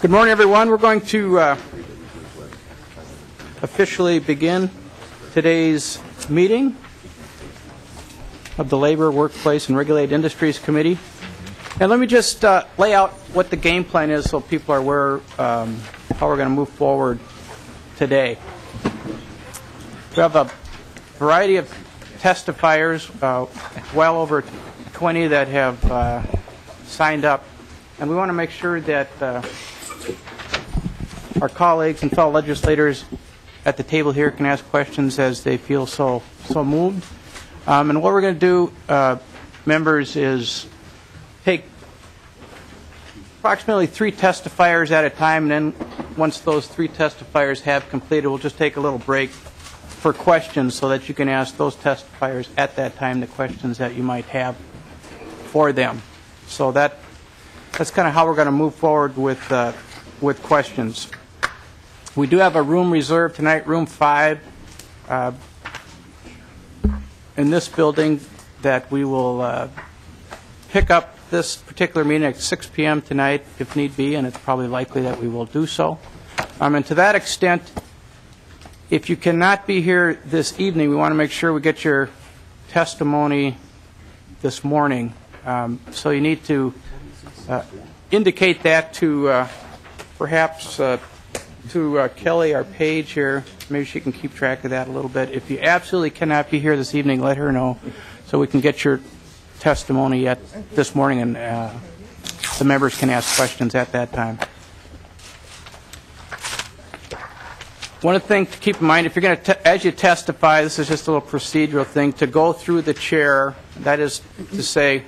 Good morning, everyone. We're going to officially begin today's meeting of the Labor, Workplace, and Regulated Industries Committee. And let me just lay out what the game plan is so people are aware how we're going to move forward today. We have a variety of testifiers, well over 20 that have signed up. And we want to make sure that our colleagues and fellow legislators at the table here can ask questions as they feel so moved. And what we're going to do, members, is take approximately 3 testifiers at a time, and then once those 3 testifiers have completed, we'll just take a little break for questions so that you can ask those testifiers at that time the questions that you might have for them. So that's kind of how we're going to move forward with questions. We do have a room reserved tonight, room 5, in this building, that we will pick up this particular meeting at 6 p.m. tonight, if need be, and it's probably likely that we will do so. And to that extent, if you cannot be here this evening, we want to make sure we get your testimony this morning. So you need to indicate that to perhaps to Kelly, our page here. Maybe she can keep track of that a little bit. If you absolutely cannot be here this evening, let her know so we can get your testimony this morning, and the members can ask questions at that time. One thing to keep in mind, if you're going to, as you testify, this is just a little procedural thing, to go through the chair. That is to say,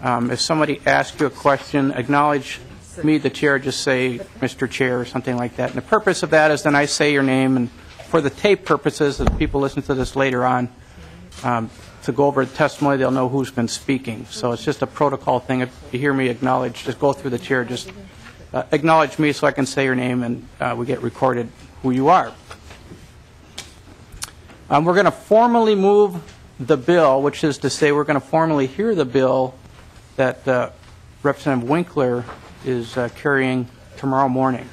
if somebody asks you a question, acknowledge me, the chair, just say, Mr. Chair, or something like that. And the purpose of that is then I say your name, and for the tape purposes, as people listen to this later on, to go over the testimony, they'll know who's been speaking. So it's just a protocol thing. If you hear me acknowledge, just go through the chair, just acknowledge me so I can say your name, and we get recorded who you are. We're going to formally move the bill, which is to say we're going to formally hear the bill that Representative Winkler is carrying tomorrow morning.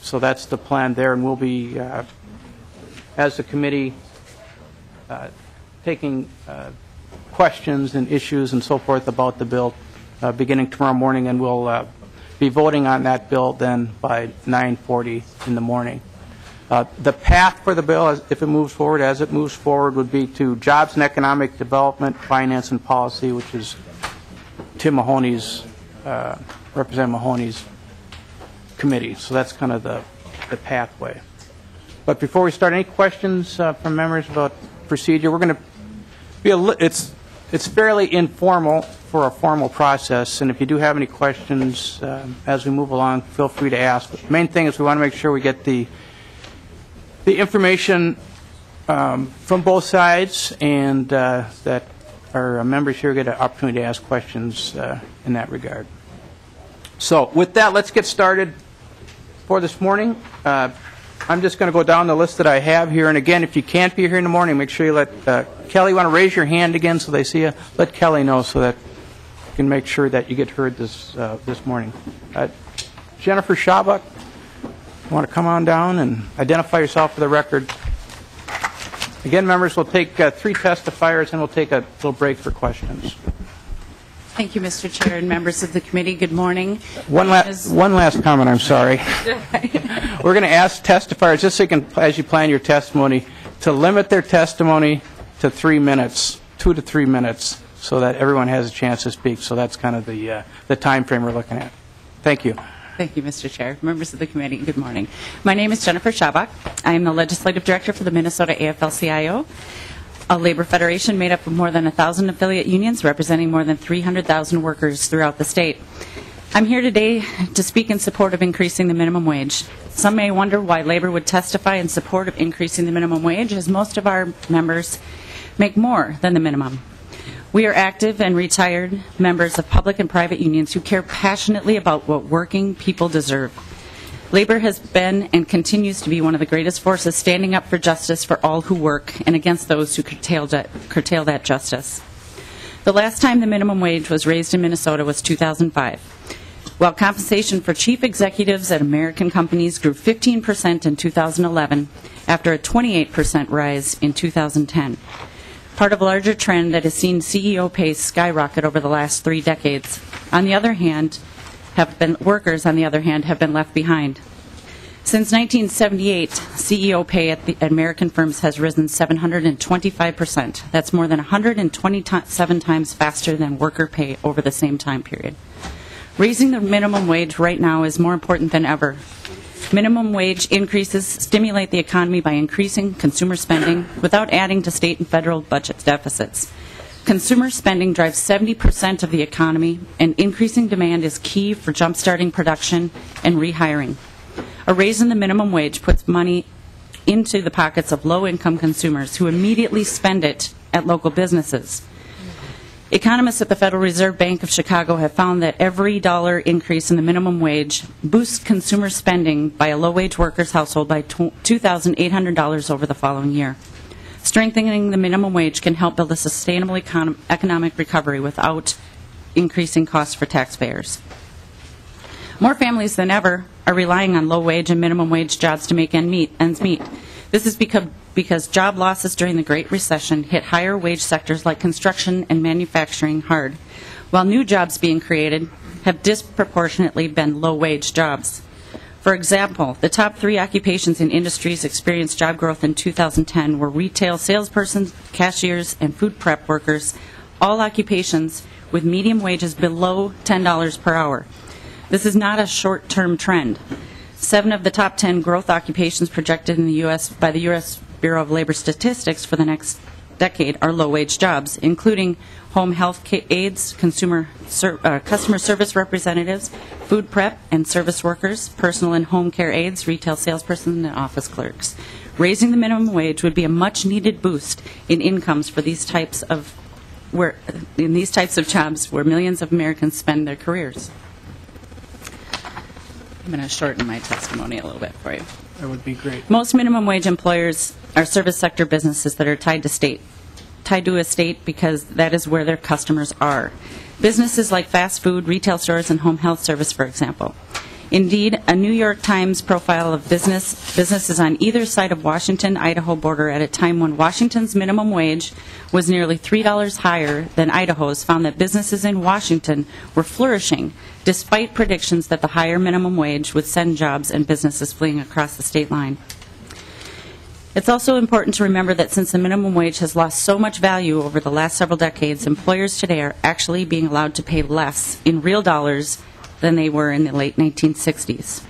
So that's the plan there, and we'll be, as the committee, taking questions and issues and so forth about the bill beginning tomorrow morning, and we'll be voting on that bill then by 9:40 in the morning. The path for the bill, if it moves forward, as it moves forward, would be to Jobs and Economic Development, Finance and Policy, which is Tim Mahoney's, Representative Mahoney's committee. So that's kind of the pathway. But before we start, any questions from members about procedure? We're going to be it's fairly informal for a formal process, and if you do have any questions as we move along, feel free to ask. But the main thing is we want to make sure we get the information from both sides, and that our members here get an opportunity to ask questions in that regard. So with that, let's get started for this morning. I'm just going to go down the list that I have here. And again, if you can't be here in the morning, make sure you let Kelly, want to raise your hand again so they see you? Let Kelly know so that you can make sure that you get heard this morning. Jennifer Schabach, you want to come on down and identify yourself for the record? Again, members, we'll take 3 testifiers, and we'll take a little break for questions. Thank you, Mr. Chair and members of the committee. Good morning. One last comment, I'm sorry. We're going to ask testifiers, just so you can, as you plan your testimony, to limit their testimony to 3 minutes, 2 to 3 minutes, so that everyone has a chance to speak. So that's kind of the time frame we're looking at. Thank you. Thank you, Mr. Chair. Members of the committee, good morning. My name is Jennifer Schabach. I am the Legislative Director for the Minnesota AFL-CIO, a labor federation made up of more than 1,000 affiliate unions representing more than 300,000 workers throughout the state. I'm here today to speak in support of increasing the minimum wage. Some may wonder why labor would testify in support of increasing the minimum wage, as most of our members make more than the minimum. We are active and retired members of public and private unions who care passionately about what working people deserve. Labor has been and continues to be one of the greatest forces standing up for justice for all who work and against those who curtail that justice. The last time the minimum wage was raised in Minnesota was 2005. while compensation for chief executives at American companies grew 15% in 2011 after a 28% rise in 2010. Part of a larger trend that has seen CEO pay skyrocket over the last 3 decades. On the other hand, workers, on the other hand, have been left behind. Since 1978, CEO pay at American firms has risen 725%. That's more than 127 times faster than worker pay over the same time period. Raising the minimum wage right now is more important than ever. Minimum wage increases stimulate the economy by increasing consumer spending without adding to state and federal budget deficits. Consumer spending drives 70% of the economy, and increasing demand is key for jump-starting production and rehiring. A raise in the minimum wage puts money into the pockets of low-income consumers who immediately spend it at local businesses. Economists at the Federal Reserve Bank of Chicago have found that every dollar increase in the minimum wage boosts consumer spending by a low-wage worker's household by $2,800 over the following year. Strengthening the minimum wage can help build a sustainable economic recovery without increasing costs for taxpayers. More families than ever are relying on low-wage and minimum wage jobs to make ends meet. This is because job losses during the Great Recession hit higher wage sectors like construction and manufacturing hard, while new jobs being created have disproportionately been low-wage jobs. For example, the top 3 occupations in industries experienced job growth in 2010 were retail salespersons, cashiers, and food prep workers, all occupations with median wages below $10 per hour. This is not a short-term trend. 7 of the top 10 growth occupations projected in the U.S. by the U.S. Bureau of Labor Statistics for the next decade are low-wage jobs, including home health aides, customer service representatives, food prep and service workers, personal and home care aides, retail salespersons, and office clerks. Raising the minimum wage would be a much-needed boost in incomes for these types of jobs where millions of Americans spend their careers. I'm going to shorten my testimony a little bit for you. That would be great. Most minimum wage employers are service sector businesses that are tied to a state because that is where their customers are. Businesses like fast food, retail stores, and home health service, for example. Indeed, a New York Times profile of businesses on either side of Washington-Idaho border at a time when Washington's minimum wage was nearly $3 higher than Idaho's found that businesses in Washington were flourishing despite predictions that the higher minimum wage would send jobs and businesses fleeing across the state line. It's also important to remember that since the minimum wage has lost so much value over the last several decades, employers today are actually being allowed to pay less in real dollars than they were in the late 1960s.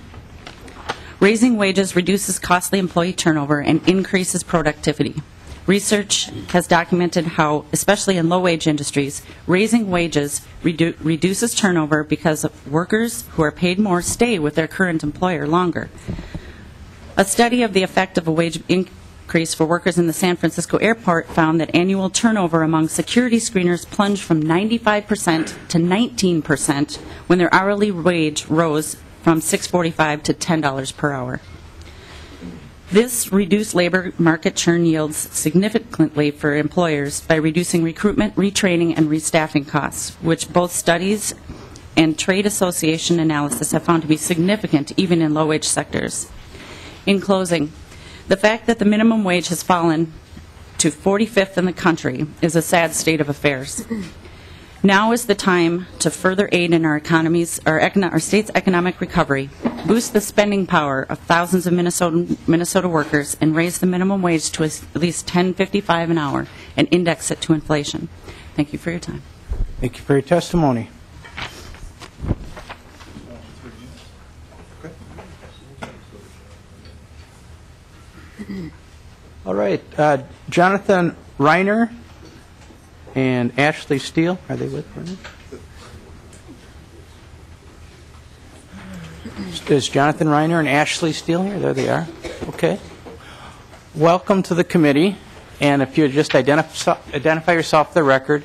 Raising wages reduces costly employee turnover and increases productivity. Research has documented how, especially in low-wage industries, raising wages reduces turnover because workers who are paid more stay with their current employer longer. A study of the effect of a wage increase for workers in the San Francisco airport found that annual turnover among security screeners plunged from 95% to 19% when their hourly wage rose from $6.45 to $10 per hour. This reduced labor market churn yields significantly for employers by reducing recruitment, retraining, and restaffing costs, which both studies and trade association analysis have found to be significant even in low-wage sectors. In closing, the fact that the minimum wage has fallen to 45th in the country is a sad state of affairs. Now is the time to further aid in our state's economic recovery, boost the spending power of thousands of Minnesota workers, and raise the minimum wage to at least $10.55 an hour and index it to inflation. Thank you for your time. Thank you for your testimony. All right, Jonathan Reiner and Ashley Steele, are they with me? Is Jonathan Reiner and Ashley Steele here? There they are. Okay. Welcome to the committee, and if you just identify yourself for the record,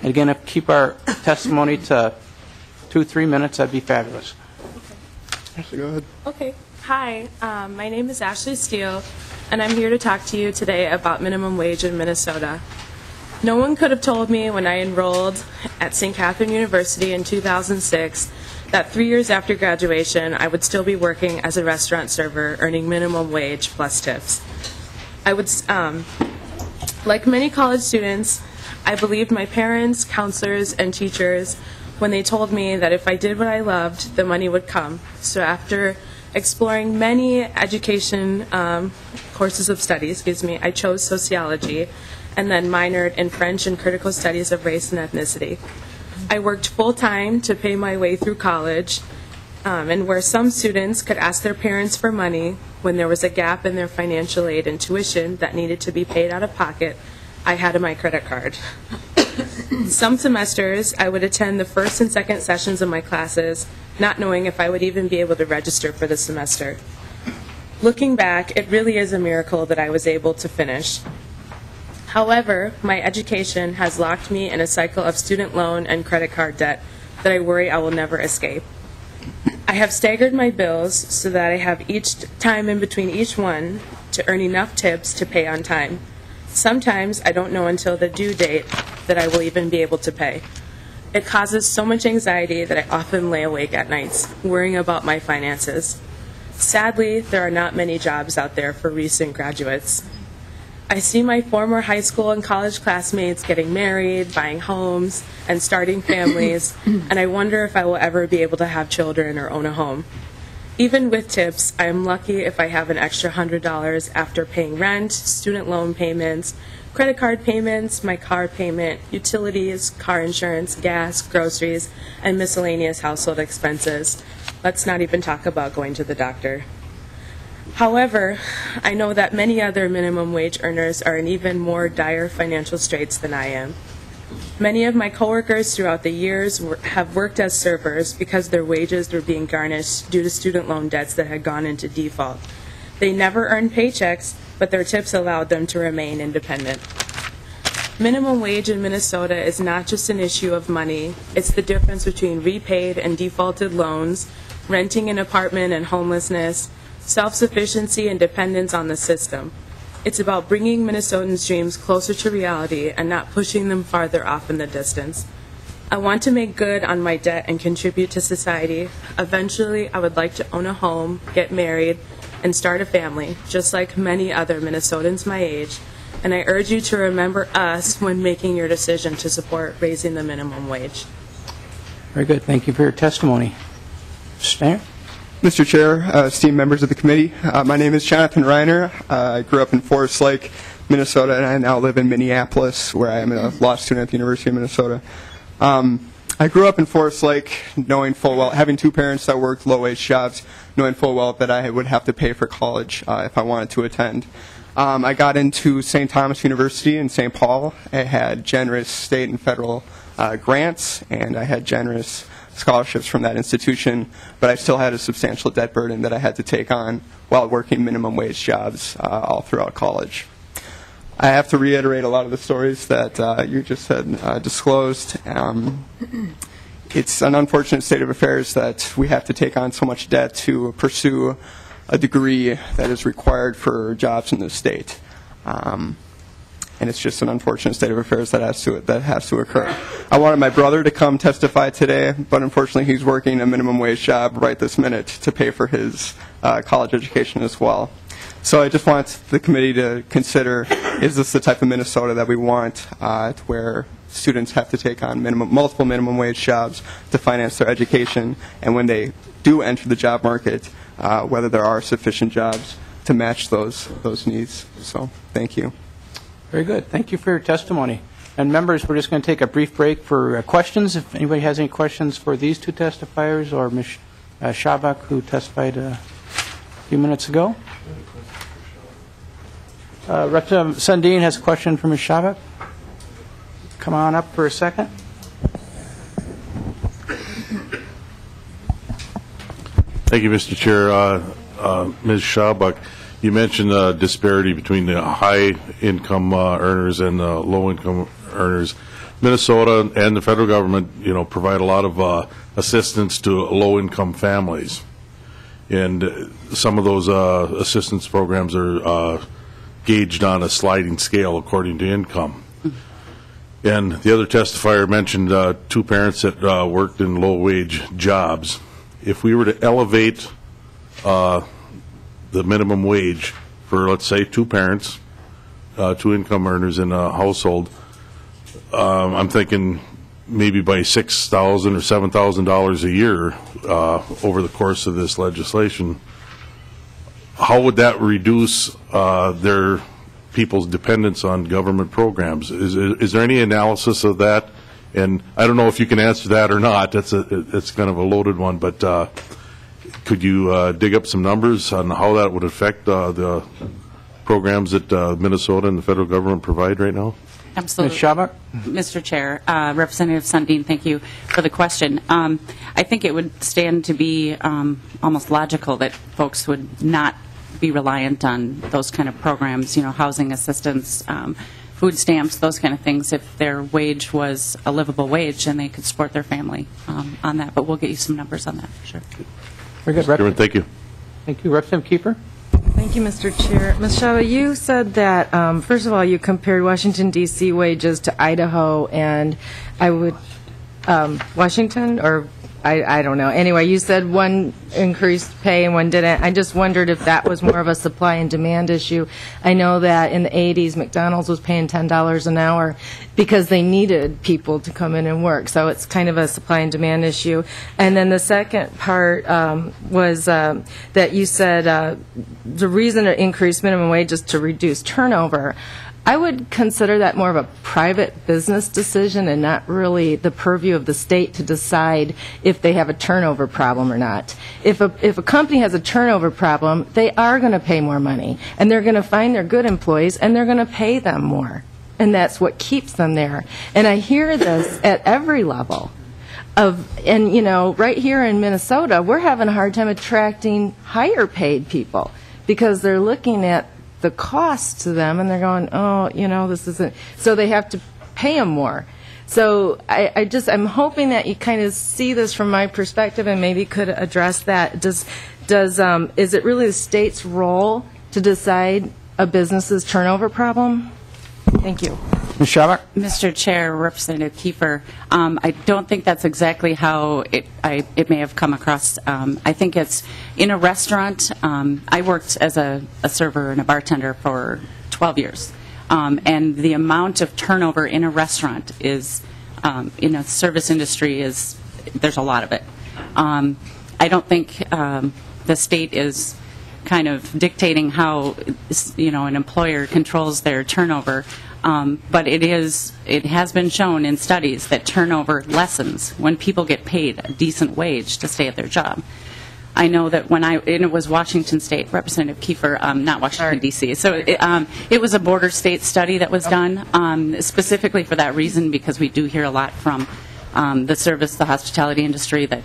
and again, keep our testimony to 2-3 minutes, that'd be fabulous. Ashley, go ahead. Okay. Hi, my name is Ashley Steele, and I'm here to talk to you today about minimum wage in Minnesota. No one could have told me when I enrolled at St. Catherine University in 2006 that 3 years after graduation, I would still be working as a restaurant server, earning minimum wage plus tips. I would, like many college students, I believed my parents, counselors, and teachers when they told me that if I did what I loved, the money would come. So after exploring many education courses of study, I chose sociology and then minored in French and critical studies of race and ethnicity. I worked full-time to pay my way through college, and where some students could ask their parents for money when there was a gap in their financial aid and tuition that needed to be paid out of pocket, I had my credit card. Some semesters, I would attend the first and second sessions of my classes, not knowing if I would even be able to register for the semester. Looking back, it really is a miracle that I was able to finish. However, my education has locked me in a cycle of student loan and credit card debt that I worry I will never escape. I have staggered my bills so that I have each time in between each one to earn enough tips to pay on time. Sometimes I don't know until the due date that I will even be able to pay. It causes so much anxiety that I often lay awake at nights, worrying about my finances. Sadly, there are not many jobs out there for recent graduates. I see my former high school and college classmates getting married, buying homes, and starting families, and I wonder if I will ever be able to have children or own a home. Even with tips, I am lucky if I have an extra $100 after paying rent, student loan payments, credit card payments, my car payment, utilities, car insurance, gas, groceries, and miscellaneous household expenses. Let's not even talk about going to the doctor. However, I know that many other minimum wage earners are in even more dire financial straits than I am. Many of my coworkers throughout the years have worked as servers because their wages were being garnished due to student loan debts that had gone into default. They never earned paychecks, but their tips allowed them to remain independent. Minimum wage in Minnesota is not just an issue of money. It's the difference between repaid and defaulted loans, renting an apartment and homelessness, self-sufficiency and dependence on the system. It's about bringing Minnesotans' dreams closer to reality and not pushing them farther off in the distance. I want to make good on my debt and contribute to society. Eventually, I would like to own a home, get married, and start a family, just like many other Minnesotans my age. And I urge you to remember us when making your decision to support raising the minimum wage. Very good. Thank you for your testimony. Stanger? Mr. Chair, esteemed members of the committee, my name is Jonathan Reiner. I grew up in Forest Lake, Minnesota, and I now live in Minneapolis, where I am a law student at the University of Minnesota. I grew up in Forest Lake knowing full well, having two parents that worked low-wage jobs, knowing full well that I would have to pay for college if I wanted to attend. I got into St. Thomas University in St. Paul. I had generous state and federal grants, and I had generous scholarships from that institution, but I still had a substantial debt burden that I had to take on while working minimum wage jobs all throughout college. I have to reiterate a lot of the stories that you just had disclosed. It's an unfortunate state of affairs that we have to take on so much debt to pursue a degree that is required for jobs in this state. And it's just an unfortunate state of affairs that has to occur. I wanted my brother to come testify today, but unfortunately he's working a minimum wage job right this minute to pay for his college education as well. So I just want the committee to consider, is this the type of Minnesota that we want, where students have to take on multiple minimum wage jobs to finance their education, and when they do enter the job market, whether there are sufficient jobs to match those needs. So thank you. Very good. Thank you for your testimony. And members, we're just going to take a brief break for questions. If anybody has any questions for these two testifiers or Ms. Schabach, who testified a few minutes ago. Representative Sundin has a question for Ms. Schabach. Come on up for a second. Thank you, Mr. Chair. Ms. Schabach, you mentioned the disparity between the high-income earners and the low-income earners. Minnesota and the federal government, provide a lot of assistance to low-income families, and some of those assistance programs are gauged on a sliding scale according to income. And the other testifier mentioned two parents that worked in low-wage jobs. If we were to elevate the minimum wage for, let's say, two parents, two income earners in a household, I'm thinking maybe by $6,000 or $7,000 a year over the course of this legislation. How would that reduce their people's dependence on government programs? Is there any analysis of that? And I don't know if you can answer that or not. It's kind of a loaded one, but could you dig up some numbers on how that would affect the programs that Minnesota and the federal government provide right now? Absolutely. Ms. Schabach? Mr. Chair, Representative Sundin, thank you for the question. I think it would stand to be almost logical that folks would not be reliant on those kind of programs, housing assistance, food stamps, those kind of things, if their wage was a livable wage and they could support their family on that. But we'll get you some numbers on that for sure. Very good. Chairman, thank you. Thank you. Representative Kiefer? Thank you, Mr. Chair. Ms. Shaba, you said that, first of all, you compared Washington, D.C. wages to Idaho, and I would, Washington, or I don't know. Anyway, you said one increased pay and one didn't. I just wondered if that was more of a supply and demand issue. I know that in the 80s, McDonald's was paying $10 an hour because they needed people to come in and work. So it's kind of a supply and demand issue. And then the second part was that you said the reason to increase minimum wage is to reduce turnover. I would consider that more of a private business decision and not really the purview of the state to decide if they have a turnover problem or not. If a company has a turnover problem, they are going to pay more money, and they're going to find their good employees, and they're going to pay them more. And that's what keeps them there. And I hear this at every level. And right here in Minnesota, we're having a hard time attracting higher paid people because they're looking at the cost to them, and they're going, this isn't, so they have to pay them more. So I'm hoping that you kind of see this from my perspective and maybe could address that. Is it really the state's role to decide a business's turnover problem? Thank you. Ms. Schabach? Mr. Chair, Representative Kiefer, I don't think that's exactly how it may have come across. I think it's in a restaurant. I worked as a server and a bartender for 12 years. And the amount of turnover in a restaurant is, in the service industry, there's a lot of it. I don't think the state is kind of dictating how an employer controls their turnover. But it has been shown in studies that turnover lessens when people get paid a decent wage to stay at their job. I know that it was Washington State, Representative Kiefer, not Washington, D.C. So it was a border state study that was done specifically for that reason, because we do hear a lot from the service, the hospitality industry, that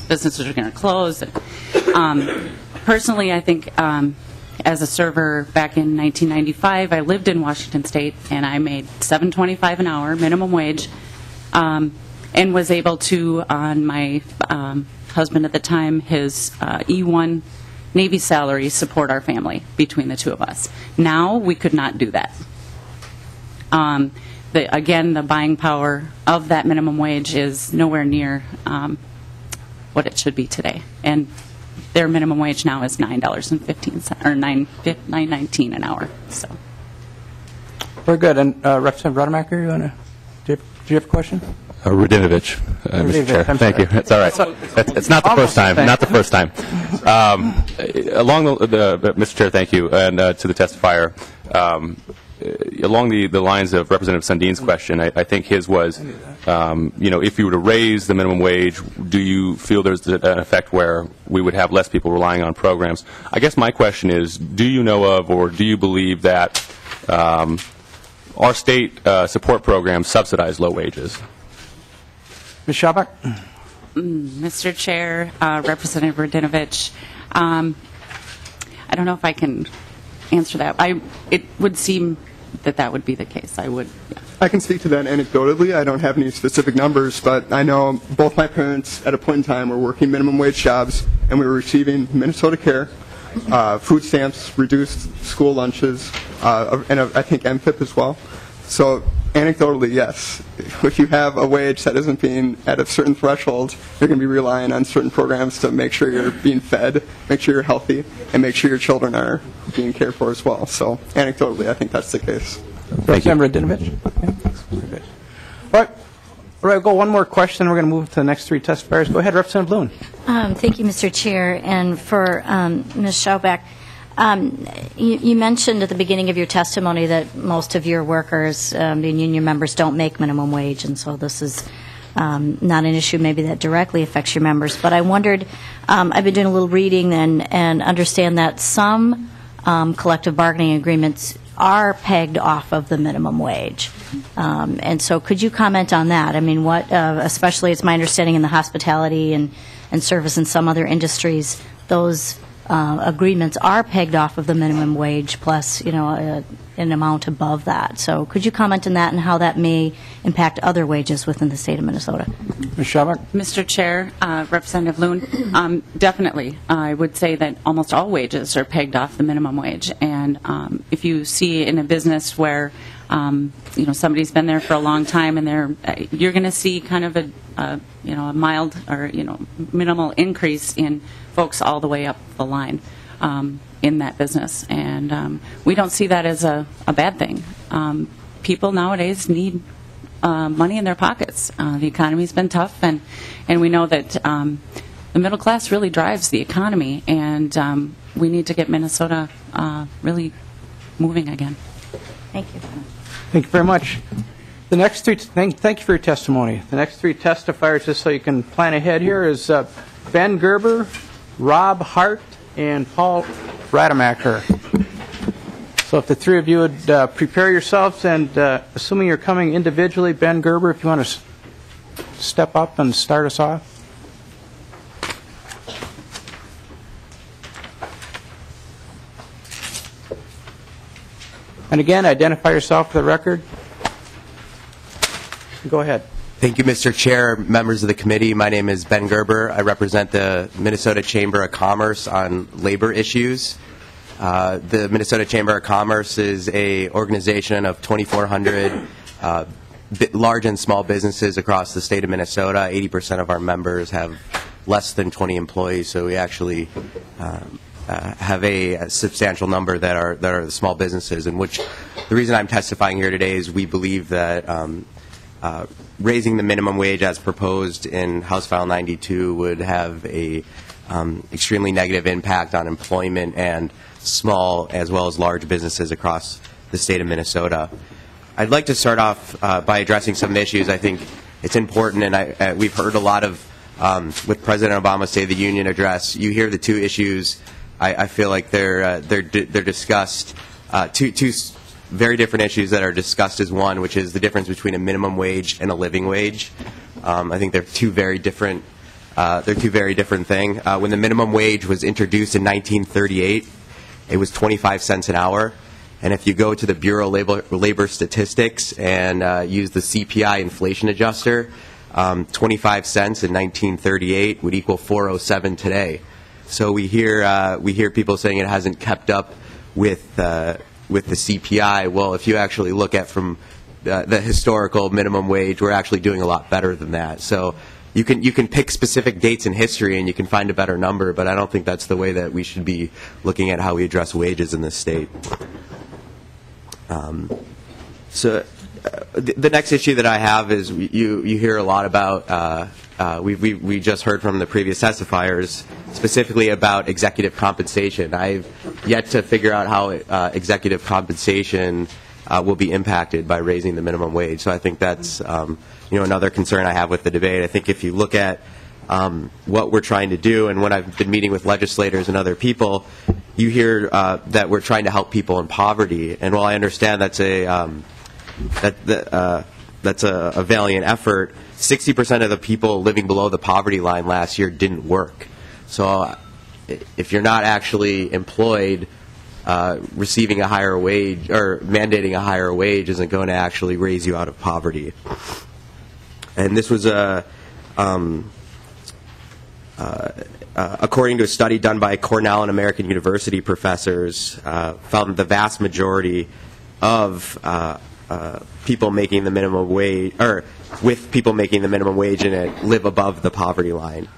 businesses are going to close. Personally, I think as a server back in 1995, I lived in Washington State, and I made $7.25 an hour, minimum wage, and was able to, on my husband at the time, his E1 Navy salary, support our family between the two of us. Now, we could not do that. Again, the buying power of that minimum wage is nowhere near what it should be today. And their minimum wage now is $9.15 or $9.19 an hour. So. Very good. And Representative Rademacher, do you have a question? Rudinovich, Mr. Chair. Thank you. It's all right. It's not the first time. Not the first time. Along Mr. Chair, thank you, and to the testifier. Along the lines of Representative Sundin's question, I think his was, if you were to raise the minimum wage, do you feel there's an effect where we would have less people relying on programs? I guess my question is, do you know of or do you believe that our state support programs subsidize low wages? Ms. Schabach? Mr. Chair, Representative Rudinovich, I don't know if I can answer that. It would seem that would be the case. I would. Yeah. I can speak to that anecdotally. I don't have any specific numbers, but I know both my parents at a point in time were working minimum wage jobs, and we were receiving Minnesota Care, food stamps, reduced school lunches, and I think MFIP as well. So, Anecdotally, yes. If you have a wage that isn't being at a certain threshold, you're going to be relying on certain programs to make sure you're being fed, make sure you're healthy, and make sure your children are being cared for as well. So anecdotally, I think that's the case. Representative Radinovich. All right. All right, go one more question. We're going to move to the next three testifiers. Go ahead, Representative Bloom. Thank you, Mr. Chair. And for Ms. Schaubach, you mentioned at the beginning of your testimony that most of your workers, being union members, don't make minimum wage, and so this is not an issue maybe that directly affects your members. But I wondered, I've been doing a little reading and understand that some collective bargaining agreements are pegged off of the minimum wage. And so could you comment on that? I mean, what, especially it's my understanding in the hospitality and service and some other industries, those agreements are pegged off of the minimum wage plus, an amount above that. So could you comment on that and how that may impact other wages within the state of Minnesota? Ms. Schaubach? Mr. Chair, Representative Loon, definitely. I would say that almost all wages are pegged off the minimum wage. And if you see in a business where, somebody's been there for a long time and you're going to see kind of a mild or, minimal increase in folks all the way up the line in that business. And we don't see that as a bad thing. People nowadays need money in their pockets. The economy's been tough, and we know that the middle class really drives the economy, and we need to get Minnesota really moving again. Thank you. Thank you very much. The next three, thank you for your testimony. The next three testifiers, just so you can plan ahead here, is Ben Gerber, Rob Hart, and Paul Rademacher. So if the three of you would prepare yourselves, and assuming you're coming individually, Ben Gerber, if you want to step up and start us off. And again, identify yourself for the record. Go ahead. Thank you, Mr. Chair, members of the committee. My name is Ben Gerber. I represent the Minnesota Chamber of Commerce on labor issues. The Minnesota Chamber of Commerce is an organization of 2,400 large and small businesses across the state of Minnesota. 80% of our members have less than 20 employees, so we actually have a substantial number that are the small businesses. In which the reason I'm testifying here today is we believe that raising the minimum wage as proposed in House File 92 would have a extremely negative impact on employment and small as well as large businesses across the state of Minnesota. I'd like to start off by addressing some issues. I think it's important, and we've heard a lot of, with President Obama's State of the Union address, you hear the two issues. I feel like they're discussed, two very different issues that are discussed as one, which is the difference between a minimum wage and a living wage. I think they're two very different. Things. When the minimum wage was introduced in 1938, it was 25 cents an hour. And if you go to the Bureau of Labor Statistics and use the CPI inflation adjuster, 25 cents in 1938 would equal 407 today. So we hear people saying it hasn't kept up with the CPI. Well, if you actually look at from the historical minimum wage, we're actually doing a lot better than that. So you can pick specific dates in history and you can find a better number, but I don't think that's the way that we should be looking at how we address wages in this state. The next issue that I have is you hear a lot about, we just heard from the previous testifiers, specifically about executive compensation. I've yet to figure out how executive compensation will be impacted by raising the minimum wage. So I think that's another concern I have with the debate. I think if you look at what we're trying to do, and when I've been meeting with legislators and other people, you hear that we're trying to help people in poverty. And while I understand that's a valiant effort, 60% of the people living below the poverty line last year didn't work. So if you're not actually employed, receiving a higher wage or mandating a higher wage isn't going to actually raise you out of poverty. And this was according to a study done by Cornell and American University professors, found that the vast majority of people making the minimum wage, or with people making the minimum wage in it, live above the poverty line.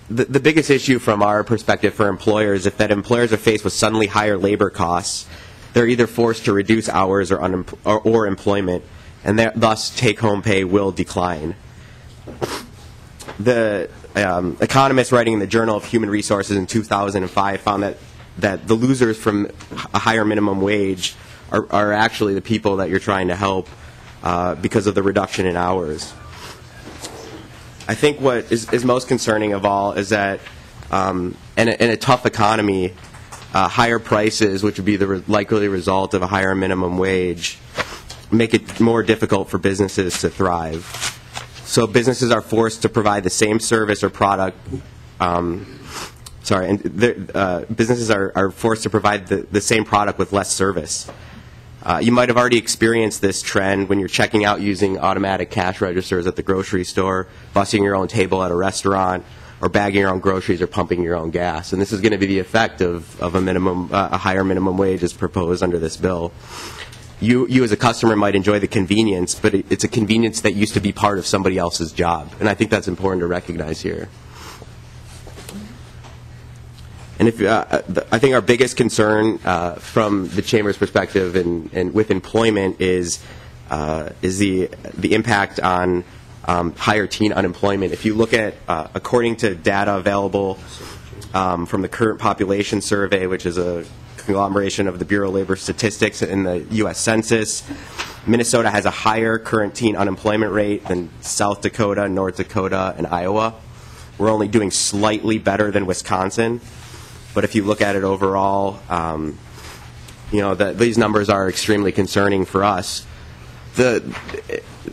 The biggest issue from our perspective for employers is that employers are faced with suddenly higher labor costs. They're either forced to reduce hours or employment, and thus take-home pay will decline. The economist writing in the Journal of Human Resources in 2005 found that the losers from a higher minimum wage are actually the people that you're trying to help because of the reduction in hours. I think what is most concerning of all is that in a tough economy, higher prices, which would be the likely result of a higher minimum wage, make it more difficult for businesses to thrive. So businesses are forced to provide the same service or product. Businesses are forced to provide the same product with less service. You might have already experienced this trend when you're checking out using automatic cash registers at the grocery store, busing your own table at a restaurant, or bagging your own groceries or pumping your own gas. And this is going to be the effect of a higher minimum wage as proposed under this bill. You as a customer might enjoy the convenience, but it's a convenience that used to be part of somebody else's job. And I think that's important to recognize here. And I think our biggest concern from the Chamber's perspective and with employment is the impact on higher teen unemployment. If you look at, according to data available from the Current Population Survey, which is a conglomeration of the Bureau of Labor Statistics and the U.S. Census, Minnesota has a higher current teen unemployment rate than South Dakota, North Dakota, and Iowa. We're only doing slightly better than Wisconsin. But if you look at it overall, these numbers are extremely concerning for us. The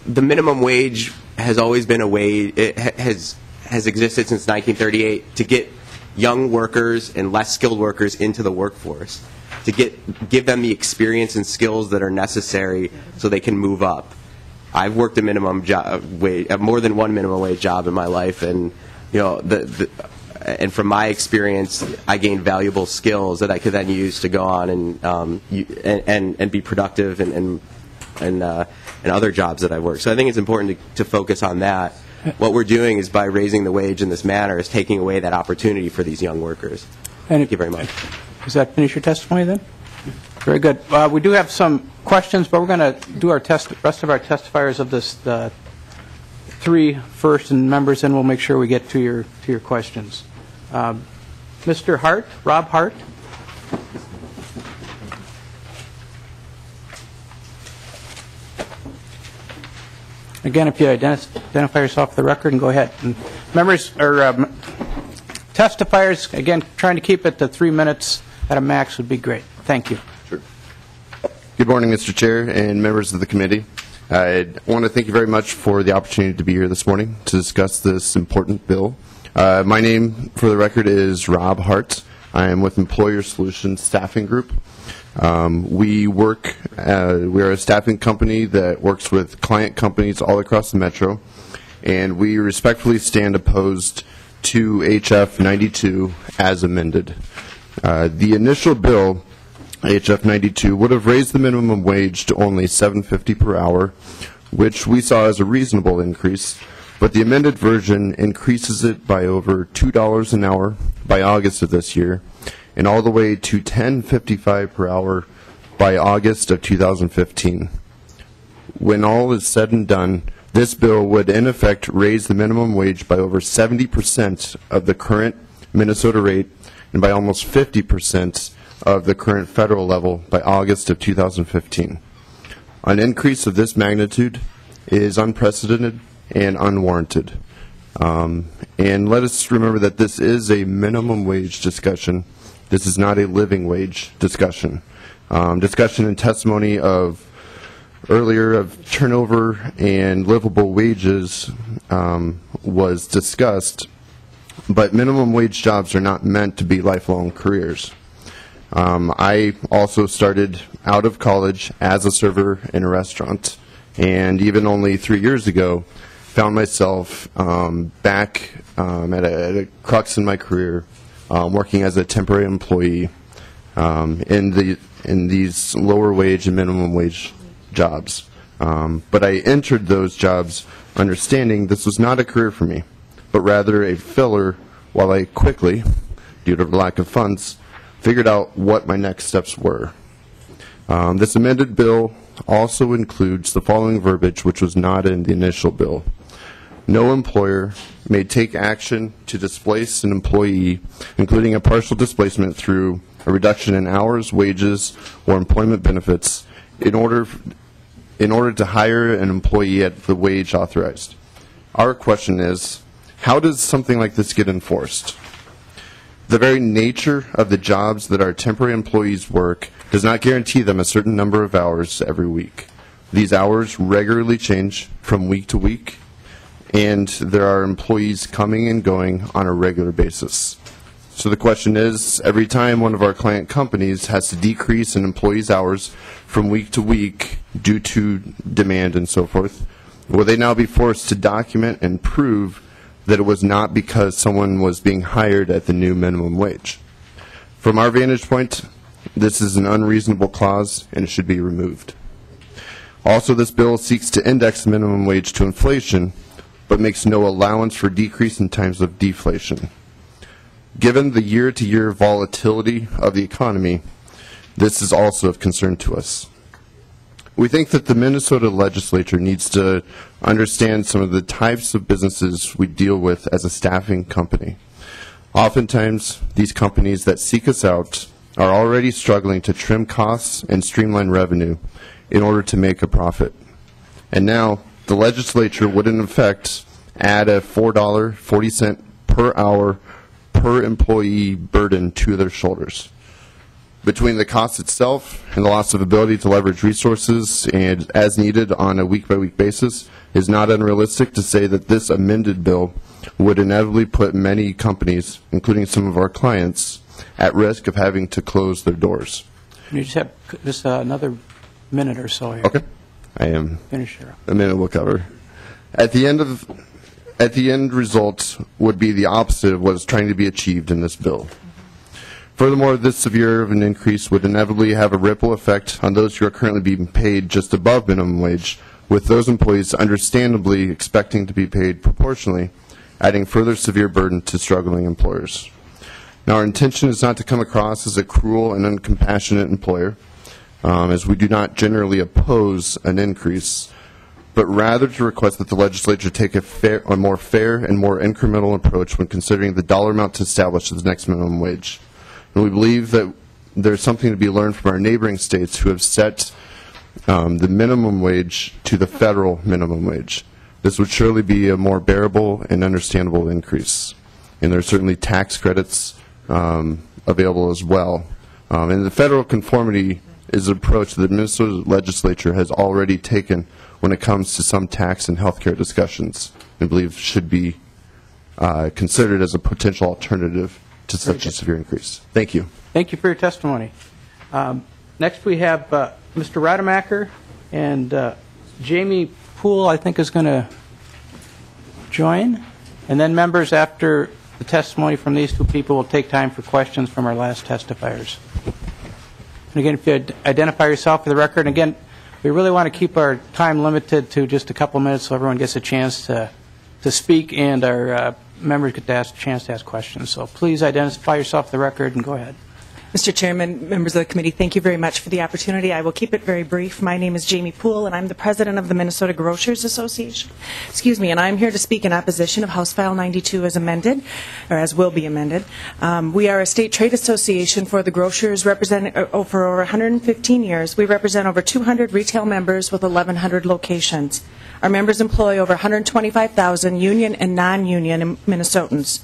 minimum wage has always been a wage. It has existed since 1938 to get young workers and less skilled workers into the workforce, to give them the experience and skills that are necessary so they can move up. I've worked a minimum wage, more than one minimum wage job in my life, and and from my experience, I gained valuable skills that I could then use to go on and be productive and other jobs that I work. So I think it's important to focus on that. What we're doing is, by raising the wage in this manner, is taking away that opportunity for these young workers. Thank you very much. Does that finish your testimony then? Very good. We do have some questions, but we're going to do our rest of our testifiers of this three first, and members, and we'll make sure we get to your questions. Mr. Hart, Rob Hart. Again, if you identify yourself for the record and go ahead. And members or testifiers, again, trying to keep it to 3 minutes at a max would be great. Thank you. Sure. Good morning, Mr. Chair and members of the committee. I want to thank you very much for the opportunity to be here this morning to discuss this important bill. My name, for the record, is Rob Hart. I am with Employer Solutions Staffing Group. We are a staffing company that works with client companies all across the metro, and we respectfully stand opposed to HF 92 as amended. The initial bill, HF 92, would have raised the minimum wage to only $7.50 per hour, which we saw as a reasonable increase, but the amended version increases it by over $2 an hour by August of this year, and all the way to $10.55 per hour by August of 2015. When all is said and done, this bill would in effect raise the minimum wage by over 70% of the current Minnesota rate and by almost 50% of the current federal level by August of 2015. An increase of this magnitude is unprecedented and unwarranted. And let us remember that this is a minimum wage discussion. This is not a living wage discussion. Discussion and testimony of earlier of turnover and livable wages was discussed, but minimum wage jobs are not meant to be lifelong careers. I also started out of college as a server in a restaurant, and even only 3 years ago found myself back at a crux in my career, working as a temporary employee in these lower wage and minimum wage jobs. But I entered those jobs understanding this was not a career for me, but rather a filler while I quickly, due to the lack of funds, figured out what my next steps were. This amended bill also includes the following verbiage, which was not in the initial bill. No employer may take action to displace an employee, including a partial displacement through a reduction in hours, wages, or employment benefits, in order to hire an employee at the wage authorized. Our question is, how does something like this get enforced? The very nature of the jobs that our temporary employees work does not guarantee them a certain number of hours every week. These hours regularly change from week to week, and there are employees coming and going on a regular basis. So the question is, every time one of our client companies has to decrease an employee's hours from week to week due to demand and so forth, will they now be forced to document and prove that it was not because someone was being hired at the new minimum wage? From our vantage point, this is an unreasonable clause and it should be removed. Also, this bill seeks to index the minimum wage to inflation, but makes no allowance for decrease in times of deflation. Given the year-to-year volatility of the economy, this is also of concern to us. We think that the Minnesota legislature needs to understand some of the types of businesses we deal with as a staffing company. Oftentimes, these companies that seek us out are already struggling to trim costs and streamline revenue in order to make a profit. And now, the legislature would in effect add a $4.40 per hour per employee burden to their shoulders. Between the cost itself and the loss of ability to leverage resources and as needed on a week-by-week basis, it is not unrealistic to say that this amended bill would inevitably put many companies, including some of our clients, at risk of having to close their doors. You just have just another minute or so here. Okay. I am. Finish here. A minute we'll cover. At the end result would be the opposite of what is trying to be achieved in this bill. Furthermore, this severe of an increase would inevitably have a ripple effect on those who are currently being paid just above minimum wage, with those employees understandably expecting to be paid proportionally, adding further severe burden to struggling employers. Now, our intention is not to come across as a cruel and uncompassionate employer, as we do not generally oppose an increase, but rather to request that the legislature take a more fair and more incremental approach when considering the dollar amount to establish the next minimum wage. And we believe that there's something to be learned from our neighboring states who have set the minimum wage to the federal minimum wage. This would surely be a more bearable and understandable increase. And there are certainly tax credits available as well. And the federal conformity is an approach that the Minnesota legislature has already taken when it comes to some tax and health care discussions, and believe should be considered as a potential alternative to such a severe increase. Thank you. Thank you for your testimony. Next we have Mr. Rademacher, and Jamie Poole, I think, is going to join. And then members, after the testimony from these two people, will take time for questions from our last testifiers. And again, if you identify yourself for the record, and again, we really want to keep our time limited to just a couple minutes so everyone gets a chance to speak and our members get a chance to ask questions. So please identify yourself for the record and go ahead. Mr. Chairman, members of the committee, thank you very much for the opportunity. I will keep it very brief. My name is Jamie Poole, and I'm the president of the Minnesota Grocers Association. And I'm here to speak in opposition of House File 92 as amended, or as will be amended. We are a state trade association for the grocers, representing for over 115 years. We represent over 200 retail members with 1,100 locations. Our members employ over 125,000 union and non-union Minnesotans.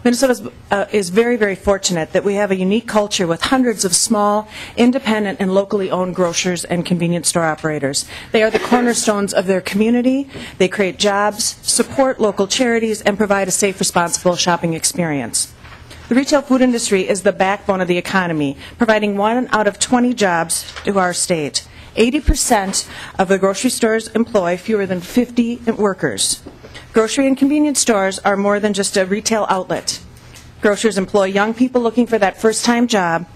Minnesota is very, very fortunate that we have a unique culture with hundreds of small, independent, and locally owned grocers and convenience store operators. They are the cornerstones of their community. They create jobs, support local charities, and provide a safe, responsible shopping experience. The retail food industry is the backbone of the economy, providing 1 out of 20 jobs to our state. 80% of the grocery stores employ fewer than 50 workers. Grocery and convenience stores are more than just a retail outlet. Grocers employ young people looking for that first-time job,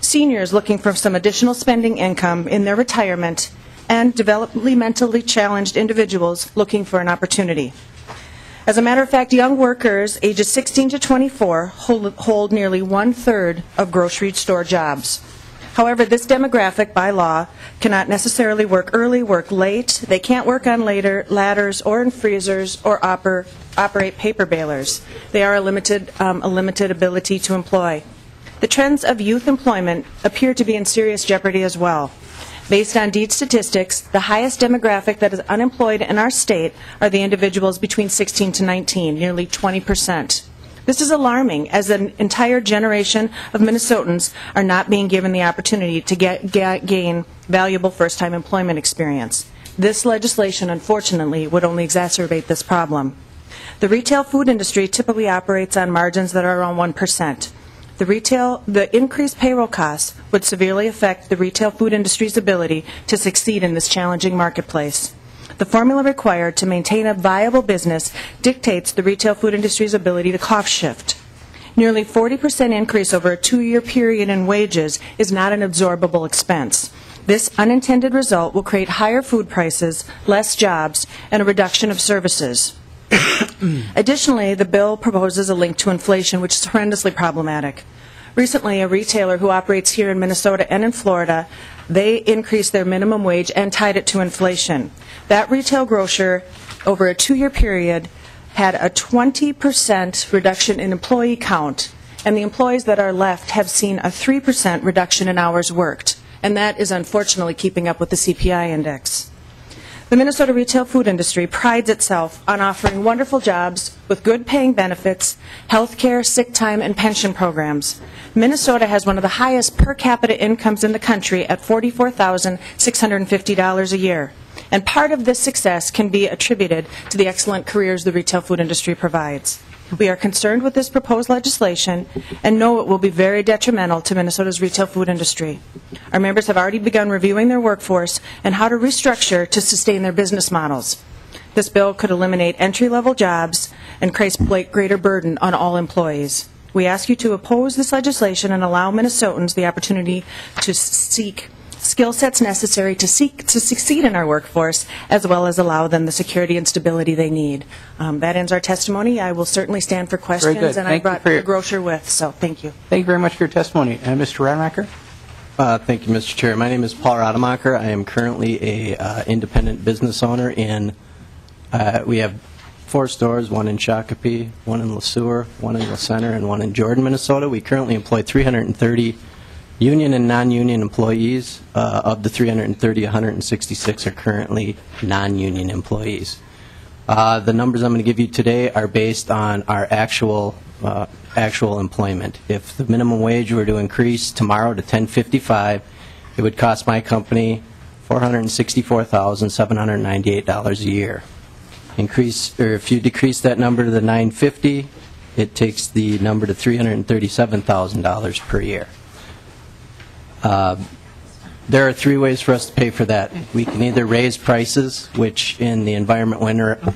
seniors looking for some additional spending income in their retirement, and developmentally challenged individuals looking for an opportunity. As a matter of fact, young workers ages 16 to 24 hold nearly one-third of grocery store jobs. However, this demographic, by law, cannot necessarily work early, work late. They can't work on ladders or in freezers or operate paper balers. They are a limited ability to employ. The trends of youth employment appear to be in serious jeopardy as well. Based on Deed statistics, the highest demographic that is unemployed in our state are the individuals between 16 to 19, nearly 20%. This is alarming, as an entire generation of Minnesotans are not being given the opportunity to gain valuable first-time employment experience. This legislation, unfortunately, would only exacerbate this problem. The retail food industry typically operates on margins that are around 1%. The increased payroll costs would severely affect the retail food industry's ability to succeed in this challenging marketplace. The formula required to maintain a viable business dictates the retail food industry's ability to cost shift. Nearly 40% increase over a 2-year period in wages is not an absorbable expense. This unintended result will create higher food prices, less jobs, and a reduction of services. Additionally, the bill proposes a link to inflation, which is horrendously problematic. Recently, a retailer who operates here in Minnesota and in Florida, they increased their minimum wage and tied it to inflation. That retail grocer, over a 2-year period, had a 20% reduction in employee count, and the employees that are left have seen a 3% reduction in hours worked, and that is unfortunately keeping up with the CPI index. The Minnesota retail food industry prides itself on offering wonderful jobs with good paying benefits, health care, sick time, and pension programs. Minnesota has one of the highest per capita incomes in the country at $44,650 a year. And part of this success can be attributed to the excellent careers the retail food industry provides. We are concerned with this proposed legislation and know it will be very detrimental to Minnesota's retail food industry. Our members have already begun reviewing their workforce and how to restructure to sustain their business models. This bill could eliminate entry-level jobs and place greater burden on all employees. We ask you to oppose this legislation and allow Minnesotans the opportunity to seek skill sets necessary to succeed in our workforce, as well as allow them the security and stability they need. That ends our testimony. I will certainly stand for questions, and I brought the grocer with, so thank you. Thank you very much for your testimony. And Mr. Rademacher? Thank you, Mr. Chair. My name is Paul Rademacher. I am currently a independent business owner in, we have 4 stores, one in Shakopee, one in LeSueur, one in La Center, and one in Jordan, Minnesota. We currently employ 330 union and non-union employees. Of the 330, 166 are currently non-union employees. The numbers I'm going to give you today are based on our actual employment. If the minimum wage were to increase tomorrow to $10.55, it would cost my company $464,798 a year. If you decrease that number to the $9.50, it takes the number to $337,000 per year. There are 3 ways for us to pay for that. We can either raise prices, which in the environment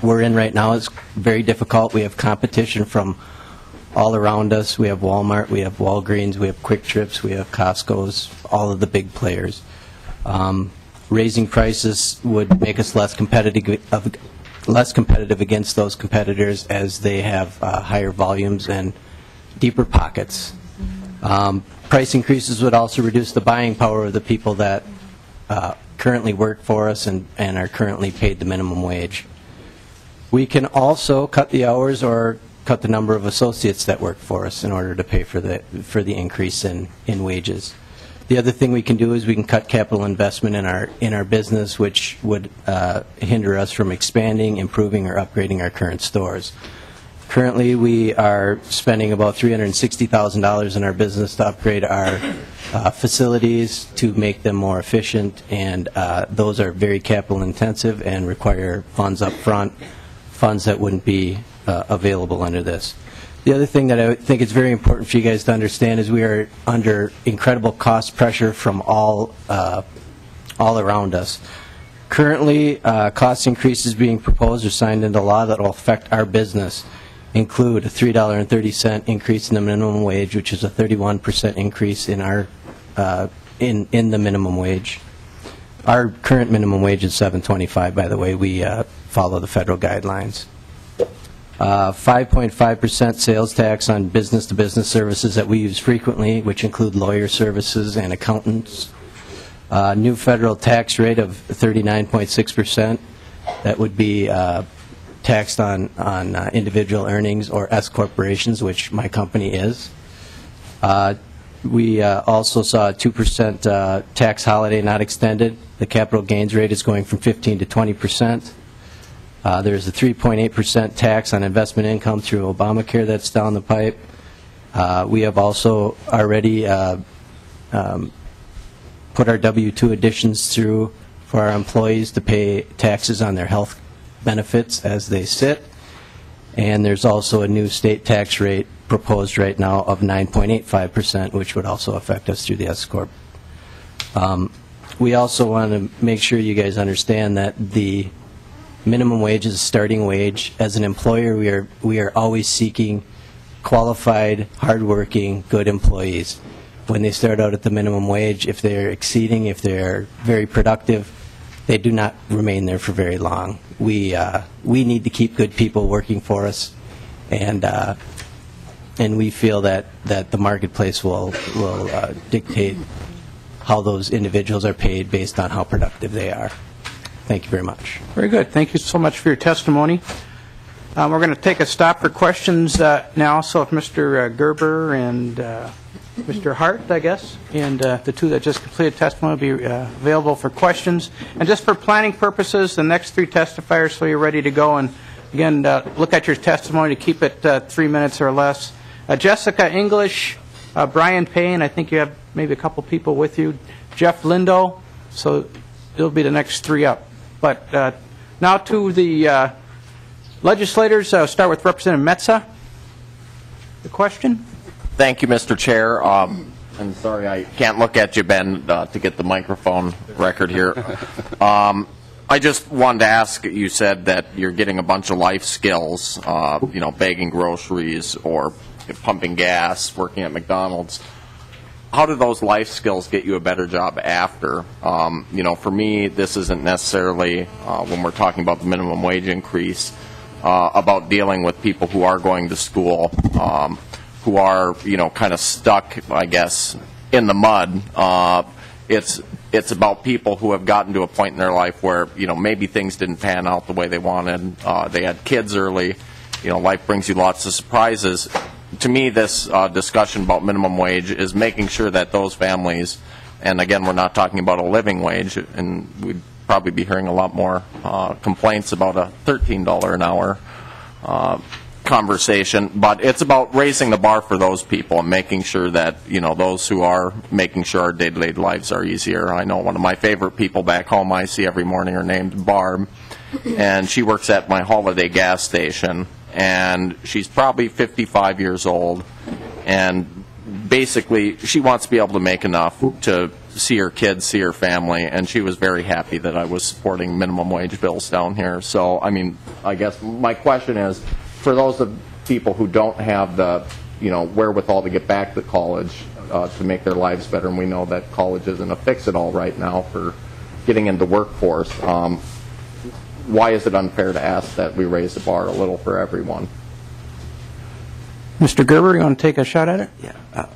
we're in right now is very difficult. We have competition from all around us. We have Walmart, we have Walgreens, we have Quick Trips, we have Costco's, all of the big players. Raising prices would make us less competitive against those competitors, as they have higher volumes and deeper pockets. Price increases would also reduce the buying power of the people that currently work for us and are currently paid the minimum wage. We can also cut the hours or cut the number of associates that work for us in order to pay for the increase in wages. The other thing we can do is we can cut capital investment in our business, which would hinder us from expanding, improving, or upgrading our current stores. Currently, we are spending about $360,000 in our business to upgrade our facilities to make them more efficient, and those are very capital intensive and require funds up front, funds that wouldn't be available under this. The other thing that I think is very important for you guys to understand is we are under incredible cost pressure from all around us. Currently, cost increases being proposed or signed into law that will affect our business include a $3.30 increase in the minimum wage, which is a 31% increase in our in the minimum wage. Our current minimum wage is $7.25, by the way. We follow the federal guidelines. 5.5% sales tax on business-to-business services that we use frequently, which include lawyer services and accountants. New federal tax rate of 39.6%. That would be taxed on individual earnings or S corporations, which my company is. We also saw a 2% tax holiday not extended. The capital gains rate is going from 15 to 20%. There's a 3.8% tax on investment income through Obamacare that's down the pipe. We have also already put our W-2 additions through for our employees to pay taxes on their health benefits as they sit. And there's also a new state tax rate proposed right now of 9.85%, which would also affect us through the S Corp. We also want to make sure you guys understand that the minimum wage is a starting wage. As an employer, we are always seeking qualified, hardworking, good employees. When they start out at the minimum wage, if they're exceeding, if they're very productive, they do not remain there for very long. We need to keep good people working for us, and we feel that the marketplace will dictate how those individuals are paid based on how productive they are. Thank you very much. Very good. Thank you so much for your testimony. We're going to take a stop for questions now. So if Mr. Gerber and Mr. Hart, I guess, and the two that just completed testimony will be available for questions. And just for planning purposes, the next three testifiers, so you're ready to go. And again, look at your testimony to keep it 3 minutes or less. Jessica English, Brian Payne, I think you have maybe a couple people with you. Jeff Lindo, so it'll be the next three up. But now to the legislators. Start with Representative Metsa. The question? Thank you, Mr. Chair. I'm sorry I can't look at you, Ben, to get the microphone record here. I just wanted to ask, you said that you're getting a bunch of life skills, bagging groceries or pumping gas, working at McDonald's. How do those life skills get you a better job after? For me, this isn't necessarily, when we're talking about the minimum wage increase, about dealing with people who are going to school, who are, kind of stuck, I guess, in the mud. It's about people who have gotten to a point in their life where, maybe things didn't pan out the way they wanted. They had kids early. Life brings you lots of surprises. To me, this discussion about minimum wage is making sure that those families, and again, we're not talking about a living wage, and we'd probably be hearing a lot more complaints about a $13 an hour conversation, but it's about raising the bar for those people and making sure that, those who are making sure our day-to-day lives are easier. I know one of my favorite people back home I see every morning are named Barb, and she works at my Holiday gas station, and she's probably 55 years old, and basically she wants to be able to make enough to see her kids, see her family, and she was very happy that I was supporting minimum wage bills down here. So, I guess my question is, for those of people who don't have the, wherewithal to get back to college to make their lives better, and we know that college isn't a fix-it-all right now for getting into workforce, why is it unfair to ask that we raise the bar a little for everyone? Mr. Gerber, you want to take a shot at it? Yeah.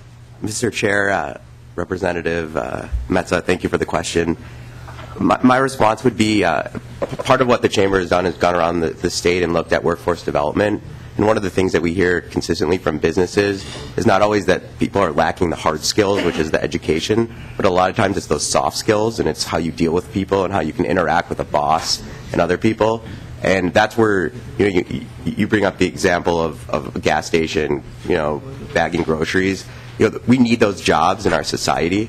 Mr. Chair, Representative Metsa, thank you for the question. My response would be part of what the Chamber has done is gone around the state and looked at workforce development. And one of the things that we hear consistently from businesses is not always that people are lacking the hard skills, which is the education, but a lot of times it's those soft skills, and it's how you deal with people and how you can interact with a boss and other people. And that's where you bring up the example of a gas station, bagging groceries. We need those jobs in our society.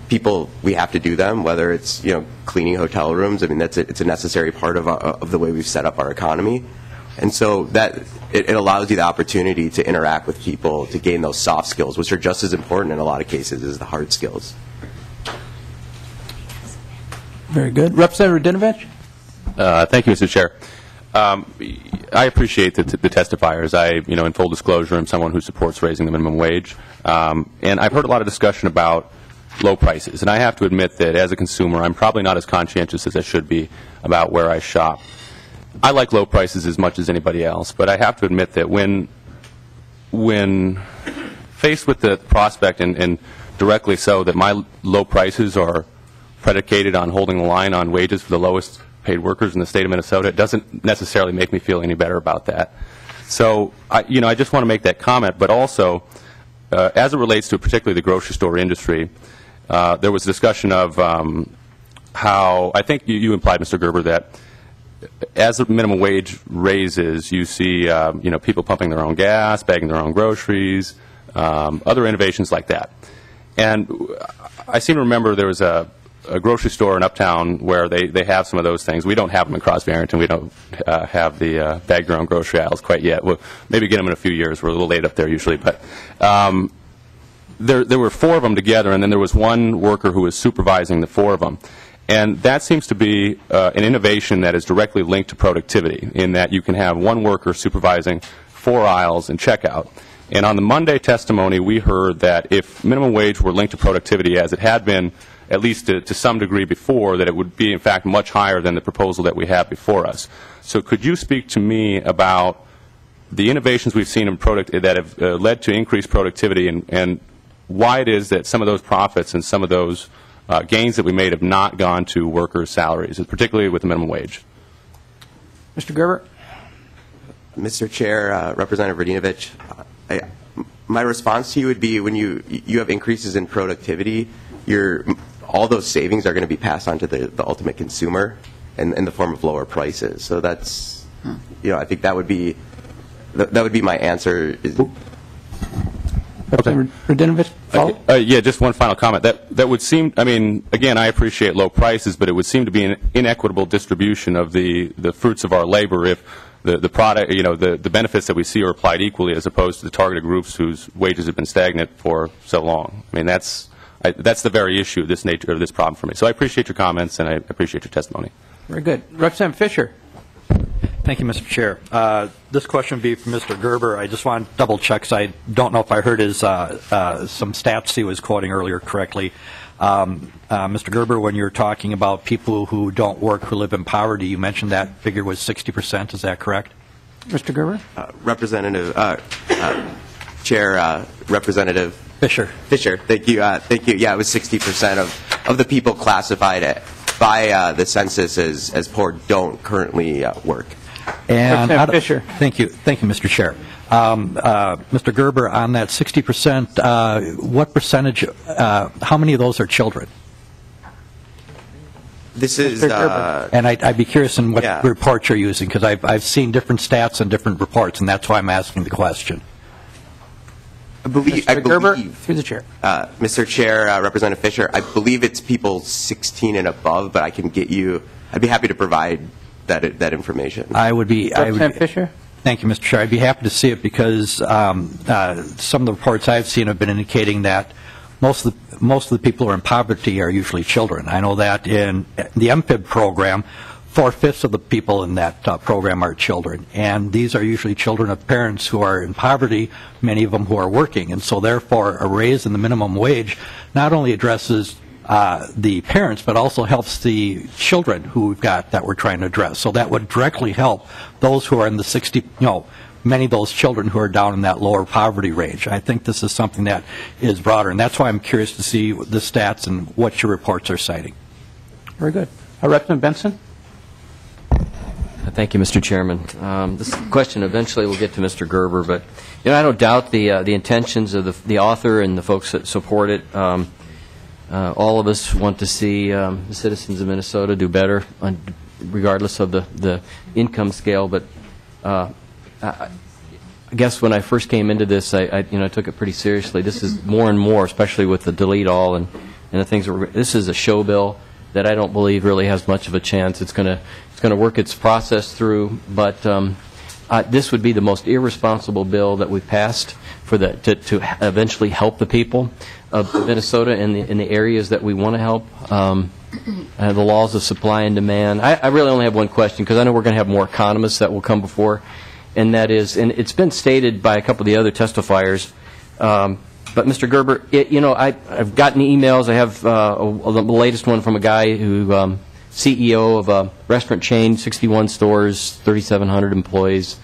People, we have to do them, whether it's cleaning hotel rooms. It's a necessary part of the way we've set up our economy. And so that it allows you the opportunity to interact with people, to gain those soft skills, which are just as important in a lot of cases as the hard skills. Very good. Representative Dinovich? Thank you, Mr. Chair. I appreciate the testifiers. In full disclosure, I'm someone who supports raising the minimum wage. And I've heard a lot of discussion about low prices. And I have to admit that as a consumer, I'm probably not as conscientious as I should be about where I shop. I like low prices as much as anybody else, but I have to admit that when faced with the prospect, and directly so, that my low prices are predicated on holding the line on wages for the lowest paid workers in the state of Minnesota, it doesn't necessarily make me feel any better about that. So, I just want to make that comment, but also, as it relates to particularly the grocery store industry, there was discussion of how, I think you implied, Mr. Gerber, that as the minimum wage raises, you see people pumping their own gas, bagging their own groceries, other innovations like that. And I seem to remember there was a grocery store in Uptown where they have some of those things. We don't have them in Crosby Arrington. We don't have the bag your own grocery aisles quite yet. We'll maybe get them in a few years. We're a little late up there usually. But there were 4 of them together, and then there was one worker who was supervising the 4 of them. And that seems to be an innovation that is directly linked to productivity, in that you can have one worker supervising 4 aisles and checkout. And on the Monday testimony, we heard that if minimum wage were linked to productivity, as it had been at least to some degree before, that it would be, in fact, much higher than the proposal that we have before us. So could you speak to me about the innovations we've seen in that have led to increased productivity, and why it is that some of those profits and some of those gains that we made have not gone to workers' salaries, particularly with the minimum wage? Mr. Gerber? Mr. Chair, Representative Radinovich, my response to you would be, when you have increases in productivity, all those savings are going to be passed on to the ultimate consumer in the form of lower prices. So that's, I think that would be my answer. Yeah, just one final comment. That would seem, again, I appreciate low prices, but it would seem to be an inequitable distribution of the fruits of our labor if the product, the benefits that we see are applied equally, as opposed to the targeted groups whose wages have been stagnant for so long. That's the very issue of this problem for me. So I appreciate your comments, and I appreciate your testimony. Very good. Representative Fisher. Thank you, Mr. Chair. This question would be for Mr. Gerber. I just want to double check, because I don't know if I heard his some stats he was quoting earlier correctly. Mr. Gerber, when you're talking about people who don't work, who live in poverty, you mentioned that figure was 60%. Is that correct? Mr. Gerber? Representative, Chair, Representative Fisher. Thank you. Yeah, it was 60% of the people classified by the census as poor don't currently work. And Fisher. Thank you, Mr. Chair. Mr. Gerber, on that 60%, what percentage, how many of those are children? This is, and I'd be curious in what report you're using, because I've seen different stats and different reports, and that's why I'm asking the question. Mr. Gerber, through the chair. Mr. Chair, Representative Fisher, I believe it's people 16 and above, but I'd be happy to provide that information. Representative Fisher? Thank you, Mr. Chair. I'd be happy to see it, because some of the reports I've seen have been indicating that most of the people who are in poverty are usually children. I know that in the MPIB program, 4/5 of the people in that program are children, and these are usually children of parents who are in poverty, many of them who are working, and so therefore a raise in the minimum wage not only addresses the parents, but also helps the children who we've got that we're trying to address. So that would directly help those who are in the many of those children who are down in that lower poverty range. I think this is something that is broader, and that's why I'm curious to see the stats and what your reports are citing. Very good. Representative Benson? Thank you, Mr. Chairman. This question eventually will get to Mr. Gerber, but I don't doubt the intentions of the author and the folks that support it. All of us want to see the citizens of Minnesota do better, regardless of the income scale. But I guess when I first came into this, I took it pretty seriously. This is more and more, especially with the delete all and the things. This is a show bill that I don't believe really has much of a chance. It's going to work its process through, but this would be the most irresponsible bill that we've passed to eventually help the people of Minnesota in the areas that we want to help. The laws of supply and demand. I really only have one question, because I know we're going to have more economists that will come before, and that is, and it's been stated by a couple of the other testifiers, But Mr. Gerber, I've gotten emails. I have the latest one from a guy who, CEO of a restaurant chain, 61 stores, 3,700 employees.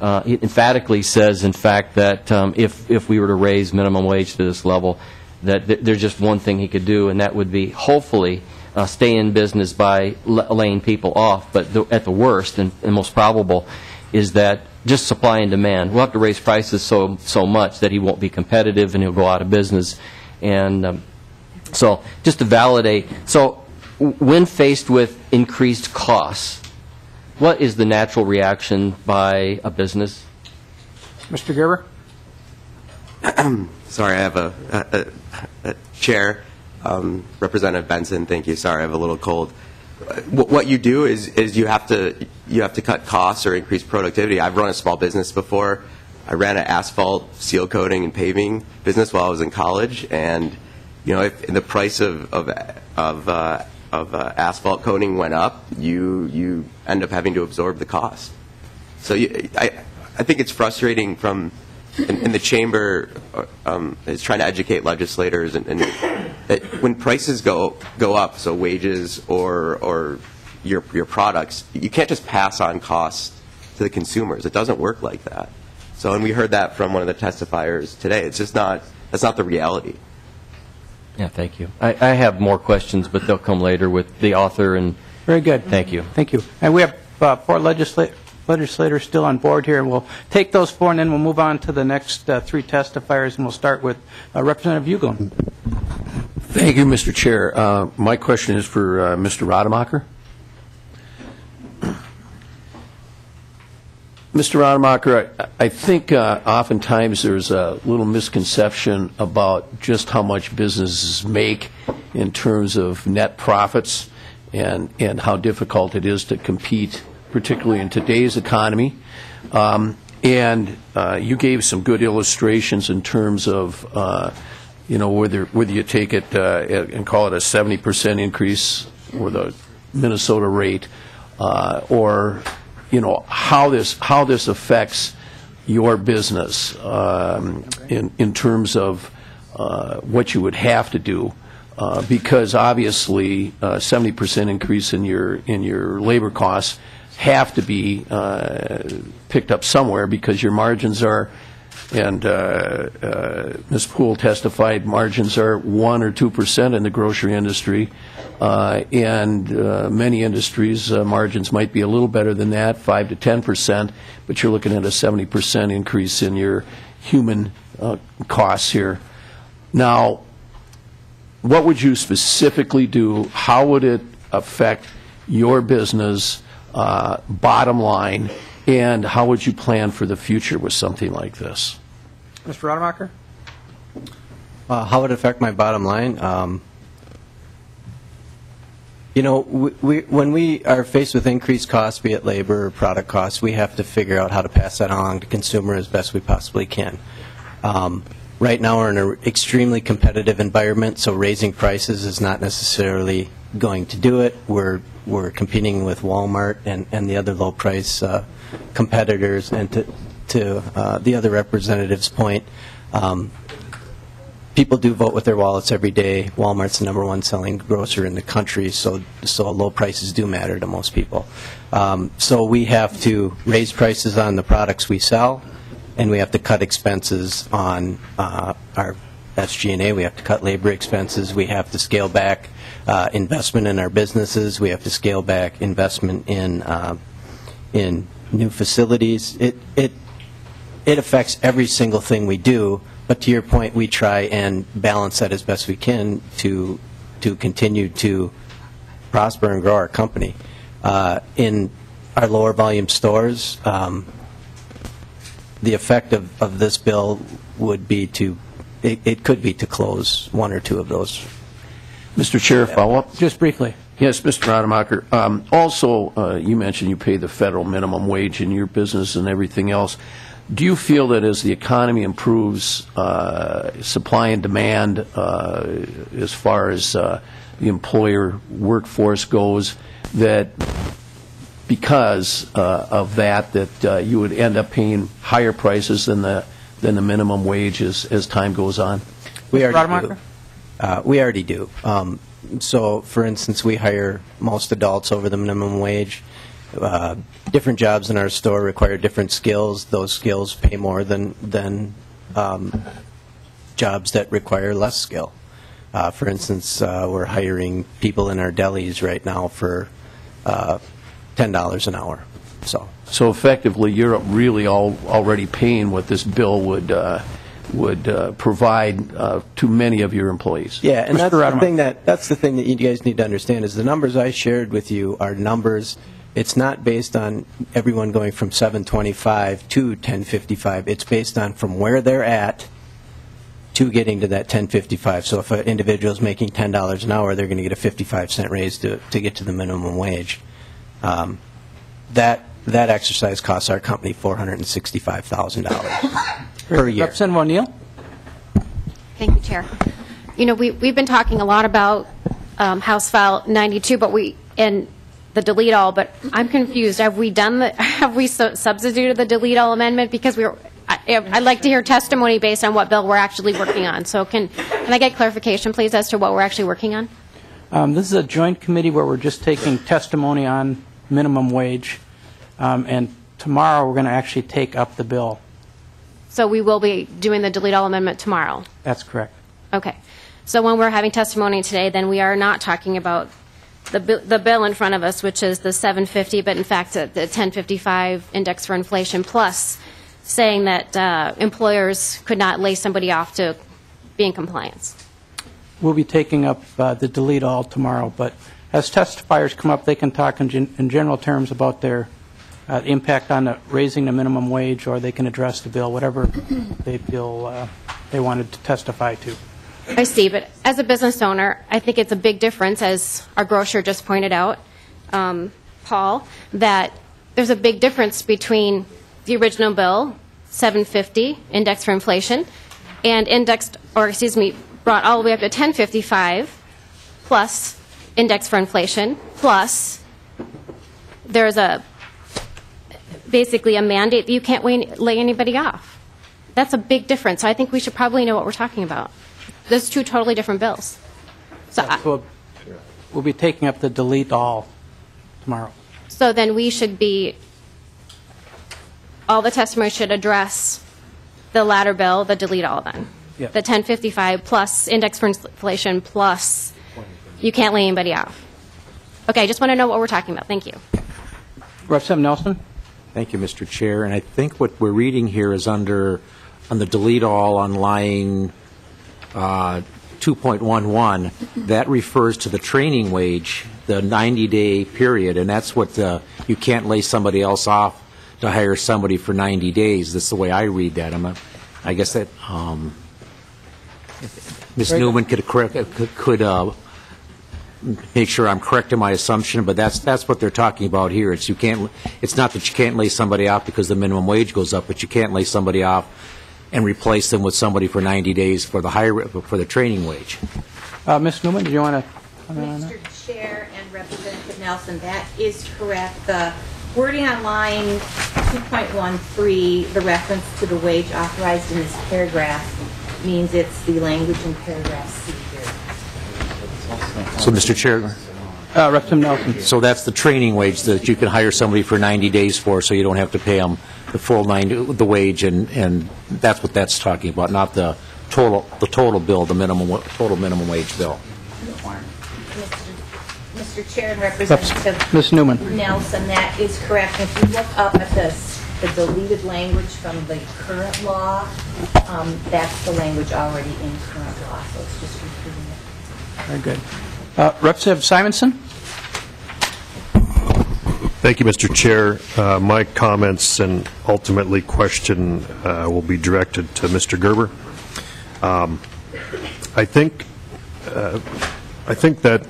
It emphatically says, in fact, that if we were to raise minimum wage to this level, that there's just one thing he could do, and that would be hopefully stay in business by laying people off. But at the worst and most probable is that just supply and demand. We'll have to raise prices so much that he won't be competitive and he'll go out of business. And so just to validate, so when faced with increased costs, what is the natural reaction by a business? Mr. Gerber? Sorry, I have a chair. Representative Benson, thank you. Sorry, I have a little cold. What you do is you have to cut costs or increase productivity. I've run a small business before. I ran an asphalt, seal coating, and paving business while I was in college, and if the price of asphalt coating went up, you end up having to absorb the cost. So I think it's frustrating from. And the chamber is trying to educate legislators, and that when prices go up, so wages or your products, you can't just pass on costs to the consumers. It doesn't work like that. So, and we heard that from one of the testifiers today. It's just that's not the reality. Yeah, thank you. I have more questions, but they'll come later with the author. And very good. Thank you. Thank you. And we have 4 legislators still on board here, and we'll take those 4, and then we'll move on to the next 3 testifiers, and we'll start with Representative Uglin. Thank you, Mr. Chair. My question is for Mr. Rademacher. Mr. Rademacher, I think oftentimes there's a little misconception about just how much businesses make in terms of net profits and how difficult it is to compete, particularly in today's economy. And you gave some good illustrations in terms of, whether you take it and call it a 70% increase or the Minnesota rate, or how this affects your business in terms of what you would have to do. Because obviously, 70% increase in your labor costs have to be picked up somewhere, because your margins are, and Ms. Poole testified, margins are 1 or 2% in the grocery industry, and many industries margins might be a little better than that, 5 to 10%, but you're looking at a 70% increase in your human costs here. Now, what would you specifically do? How would it affect your business bottom line, and how would you plan for the future with something like this? Mr. Rademacher? How would it affect my bottom line? When we are faced with increased costs, be it labor or product costs, we have to figure out how to pass that on to consumer as best we possibly can. Right now we're in an extremely competitive environment, so raising prices is not necessarily going to do it. We're competing with Walmart and the other low-price competitors. And to the other representative's point, people do vote with their wallets every day. Walmart's the #1 selling grocer in the country, so low prices do matter to most people. So we have to raise prices on the products we sell, and we have to cut expenses on our SG&A. We have to cut labor expenses. We have to scale back investment in our businesses. We have to scale back investment in new facilities. It affects every single thing we do. But to your point, we try and balance that as best we can to continue to prosper and grow our company. In our lower volume stores, the effect of this bill would be it could be to close 1 or 2 of those. Mr. Chair, follow-up? Just briefly. Yes, Mr. Rademacher. Also, you mentioned you pay the federal minimum wage in your business and everything else. Do you feel that as the economy improves, supply and demand as far as the employer workforce goes, that because of that you would end up paying higher prices than the minimum wage as time goes on? We already Rademacher? do. We already do. So, for instance, we hire most adults over the minimum wage. Different jobs in our store require different skills. Those skills pay more than jobs that require less skill. For instance, we're hiring people in our delis right now for $10 an hour. So effectively, you're really already paying what this bill would provide to many of your employees. Yeah, and that's the thing that you guys need to understand is the numbers I shared with you are numbers. It's not based on everyone going from 725 to 1055. It's based on from where they're at to getting to that 1055. So if an individual is making $10 an hour, they're going to get a 55-cent raise to get to the minimum wage. That exercise costs our company $465,000 per year. Representative O'Neill? Thank you, Chair. You know, we've been talking a lot about House File 92, and the delete all, but I'm confused. Have we substituted the delete all amendment? Because I'd like to hear testimony based on what bill we're actually working on. So can I get clarification, please, as to what we're actually working on? This is a joint committee where we're just taking testimony on minimum wage, and tomorrow we're going to actually take up the bill. So we will be doing the delete all amendment tomorrow? That's correct. Okay. So when we're having testimony today, then we are not talking about the bill in front of us, which is the 750, but in fact the 1055 index for inflation, plus saying that employers could not lay somebody off to be in compliance. We'll be taking up the delete all tomorrow, but as testifiers come up, they can talk in general terms about their impact on raising the minimum wage, or they can address the bill, whatever they feel they wanted to testify to. I see, but as a business owner, I think it's a big difference, as our grocer just pointed out, Paul, that there's a big difference between the original bill, 750, index for inflation, and brought all the way up to 1055, plus index for inflation, plus there's basically a mandate that you can't lay anybody off. That's a big difference. So I think we should probably know what we're talking about. Those two totally different bills. So we'll be taking up the delete all tomorrow. So then all the testimony should address the latter bill, the delete all then. Yep. The 1055 plus index for inflation plus you can't lay anybody off. Okay, I just want to know what we're talking about. Thank you. Representative Nelson? Thank you, Mr. Chair. And I think what we're reading here is on the delete all on line 2.11, that refers to the training wage, the 90-day period, and that's what you can't lay somebody else off to hire somebody for 90 days. That's the way I read that. I guess that Ms. Newman could make sure I'm correct in my assumption, but that's what they're talking about here. It's not that you can't lay somebody off because the minimum wage goes up, but you can't lay somebody off and replace them with somebody for 90 days for the training wage. Ms. Newman, do you want to comment on that? Mr. Chair and Representative Nelson, that is correct. The wording on line 2.13, the reference to the wage authorized in this paragraph, means it's the language in paragraph C here. So, Mr. Chair. Representative Nelson. So that's the training wage that you can hire somebody for 90 days for, so you don't have to pay them the full the wage, and that's what that's talking about, not the total bill, the total minimum wage bill. Mr. Chair and Representative Ms. Newman. Nelson, that is correct. If you look up at the deleted language from the current law, that's the language already in current law, so it's just repeating it. Very good. Representative Simonson? Thank you, Mr. Chair. My comments and ultimately question will be directed to Mr. Gerber. I think that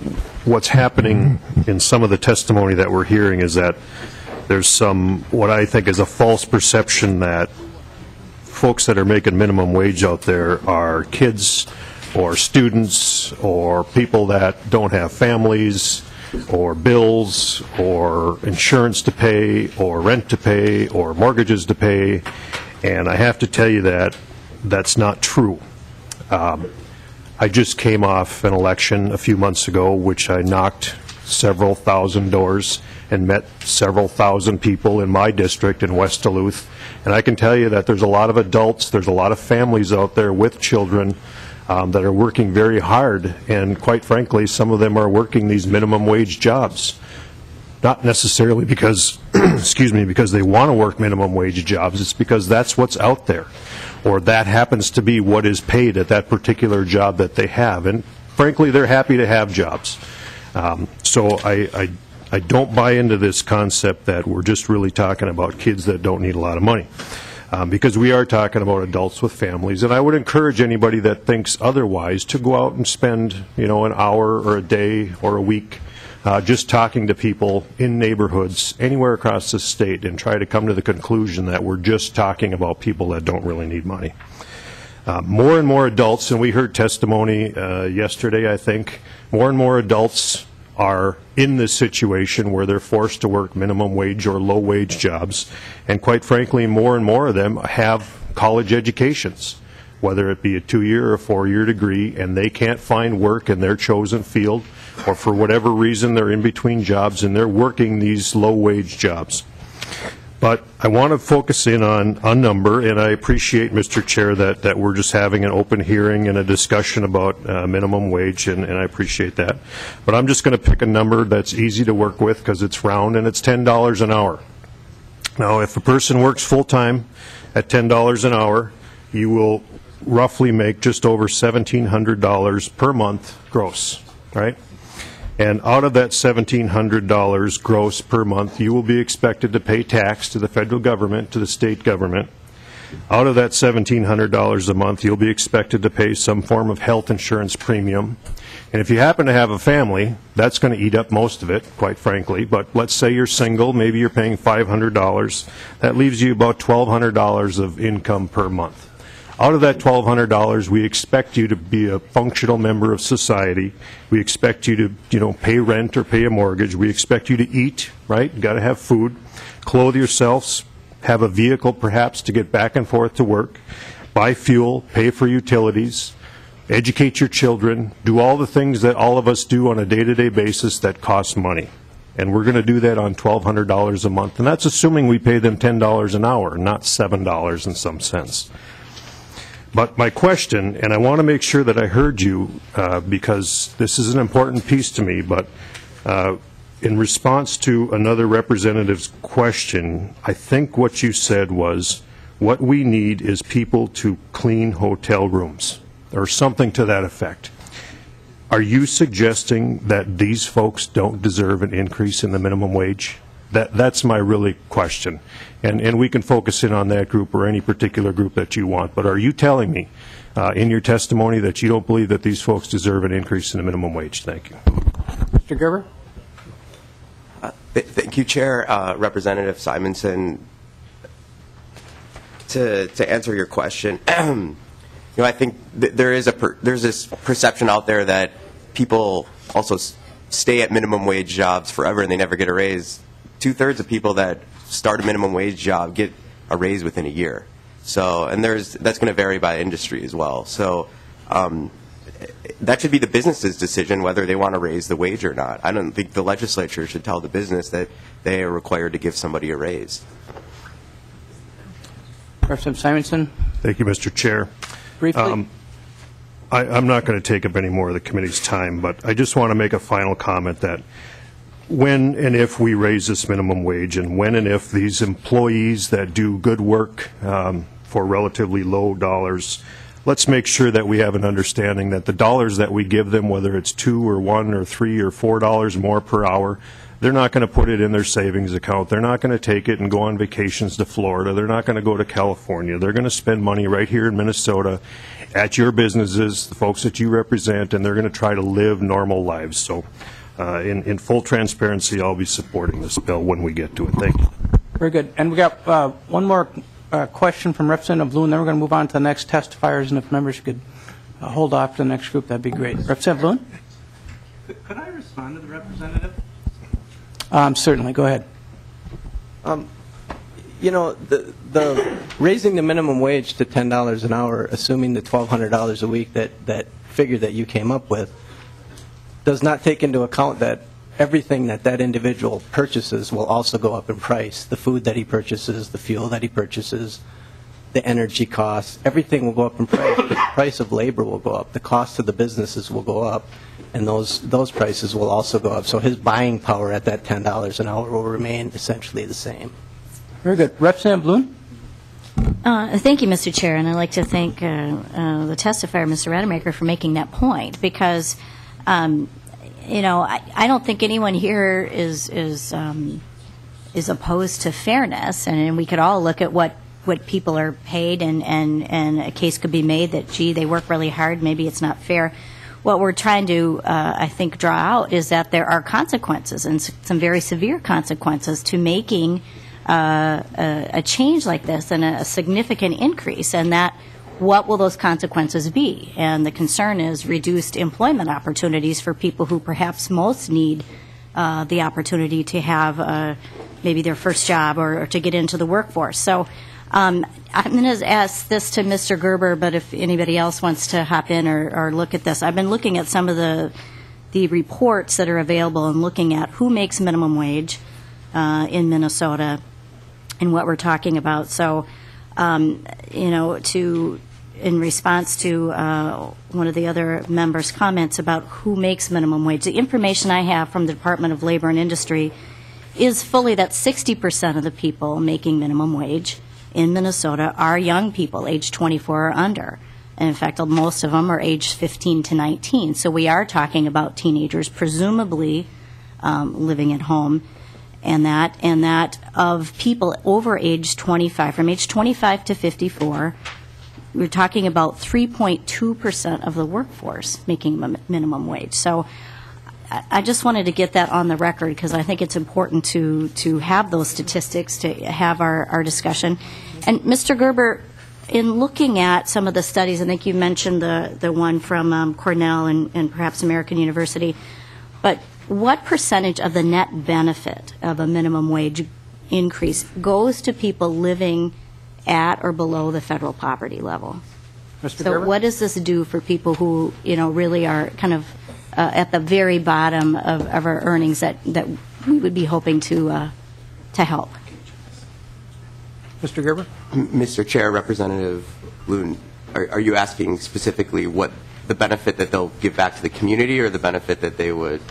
what's happening in some of the testimony that we're hearing is that there's what I think is a false perception that folks that are making minimum wage out there are kids or students or people that don't have families or bills or insurance to pay or rent to pay or mortgages to pay, and I have to tell you that that's not true. I just came off an election a few months ago, which I knocked several thousand doors and met several thousand people in my district in West Duluth. And I can tell you that there's a lot of adults, there's a lot of families out there with children that are working very hard, and quite frankly, some of them are working these minimum wage jobs. Not necessarily because, excuse me, because they want to work minimum wage jobs. It's because that's what's out there, or that happens to be what is paid at that particular job that they have. And frankly, they're happy to have jobs. So I don't buy into this concept that we're just really talking about kids that don't need a lot of money. Because we are talking about adults with families, and I would encourage anybody that thinks otherwise to go out and spend, an hour or a day or a week just talking to people in neighborhoods anywhere across the state and try to come to the conclusion that we're just talking about people that don't really need money. More and more adults, and we heard testimony yesterday, I think, more and more adults are in this situation where they're forced to work minimum wage or low wage jobs, and quite frankly, more and more of them have college educations, whether it be a 2-year or a 4-year degree, and they can't find work in their chosen field, or for whatever reason they're in between jobs and they're working these low wage jobs. But I want to focus in on a number, and I appreciate, Mr. Chair, that we're just having an open hearing and a discussion about minimum wage, and I appreciate that. But I'm just going to pick a number that's easy to work with because it's round, and it's $10 an hour. Now, if a person works full-time at $10 an hour, you will roughly make just over $1,700 per month gross, right? And out of that $1,700 gross per month, you will be expected to pay tax to the federal government, to the state government. Out of that $1,700 a month, you'll be expected to pay some form of health insurance premium. And if you happen to have a family, that's going to eat up most of it, quite frankly. But let's say you're single, maybe you're paying $500. That leaves you about $1,200 of income per month. Out of that $1,200, we expect you to be a functional member of society. We expect you to, pay rent or pay a mortgage. We expect you to eat, right? You've got to have food, clothe yourselves, have a vehicle perhaps to get back and forth to work, buy fuel, pay for utilities, educate your children, do all the things that all of us do on a day-to-day basis that cost money. And we're going to do that on $1,200 a month. And that's assuming we pay them $10 an hour, not $7 in some sense. But my question, and I want to make sure that I heard you because this is an important piece to me, but in response to another representative's question, I think what you said was, what we need is people to clean hotel rooms, or something to that effect. Are you suggesting that these folks don't deserve an increase in the minimum wage? That's my really question. And we can focus in on that group or any particular group that you want. But are you telling me in your testimony that you don't believe that these folks deserve an increase in the minimum wage? Thank you. Mr. Gerber? Thank you, Chair. Representative Simonson, to answer your question, I think there's this perception out there that people also stay at minimum wage jobs forever and they never get a raise. 2/3 of people that start a minimum wage job get a raise within a year. So, and that's going to vary by industry as well. So, that should be the business's decision whether they want to raise the wage or not. I don't think the legislature should tell the business that they are required to give somebody a raise. Representative Simonson. Thank you, Mr. Chair. Briefly. I'm not going to take up any more of the committee's time, but I just want to make a final comment that when and if we raise this minimum wage, and when and if these employees that do good work for relatively low dollars, let's make sure that we have an understanding that the dollars that we give them, whether it's $2 or $1 or $3 or $4 more per hour, they're not going to put it in their savings account. They're not going to take it and go on vacations to Florida. They're not going to go to California. They're going to spend money right here in Minnesota at your businesses, the folks that you represent, and they're going to try to live normal lives. So in full transparency, I'll be supporting this bill when we get to it. Thank you. Very good. And we got one more question from Representative Loon, then we're going to move on to the next testifiers, and if members could hold off to the next group, that'd be great. Representative Loon? Could I respond to the representative? Certainly. Go ahead. You know, the raising the minimum wage to $10 an hour, assuming the $1,200 a week that figure that you came up with, does not take into account that everything that individual purchases will also go up in price. The food that he purchases, the fuel that he purchases, the energy costs, everything will go up in price. The price of labor will go up. The cost of the businesses will go up, and those prices will also go up. So his buying power at that $10 an hour will remain essentially the same. Very good. Representative Bloom? Thank you, Mr. Chair, and I'd like to thank the testifier, Mr. Rademacher, for making that point, because you know, I don't think anyone here is opposed to fairness, and we could all look at what people are paid, and a case could be made that, gee, they work really hard, maybe it's not fair. What we're trying to, I think, draw out is that there are consequences, and some very severe consequences to making a change like this and a significant increase, and that what will those consequences be? And the concern is reduced employment opportunities for people who perhaps most need the opportunity to have maybe their first job or to get into the workforce. So I'm going to ask this to Mr. Gerber, but if anybody else wants to hop in or look at this. I've been looking at some of the reports that are available and looking at who makes minimum wage in Minnesota and what we're talking about. So, you know, in response to one of the other members' comments about who makes minimum wage, the information I have from the Department of Labor and Industry is fully that 60% of the people making minimum wage in Minnesota are young people, age 24 or under. And in fact, most of them are aged 15 to 19. So we are talking about teenagers presumably living at home, and that of people over age 25, from age 25 to 54, we're talking about 3.2% of the workforce making minimum wage. So I just wanted to get that on the record because I think it's important to have those statistics, to have our discussion. And Mr. Gerber, in looking at some of the studies, I think you mentioned the one from Cornell and perhaps American University, but what percentage of the net benefit of a minimum wage increase goes to people living at or below the federal poverty level? Mr. So Gerber? what does this do for people who, you know, really are kind of at the very bottom of our earnings that we would be hoping to help? Mr. Gerber? Mr. Chair, Representative Loon, are you asking specifically what the benefit that they'll give back to the community, or the benefit that they would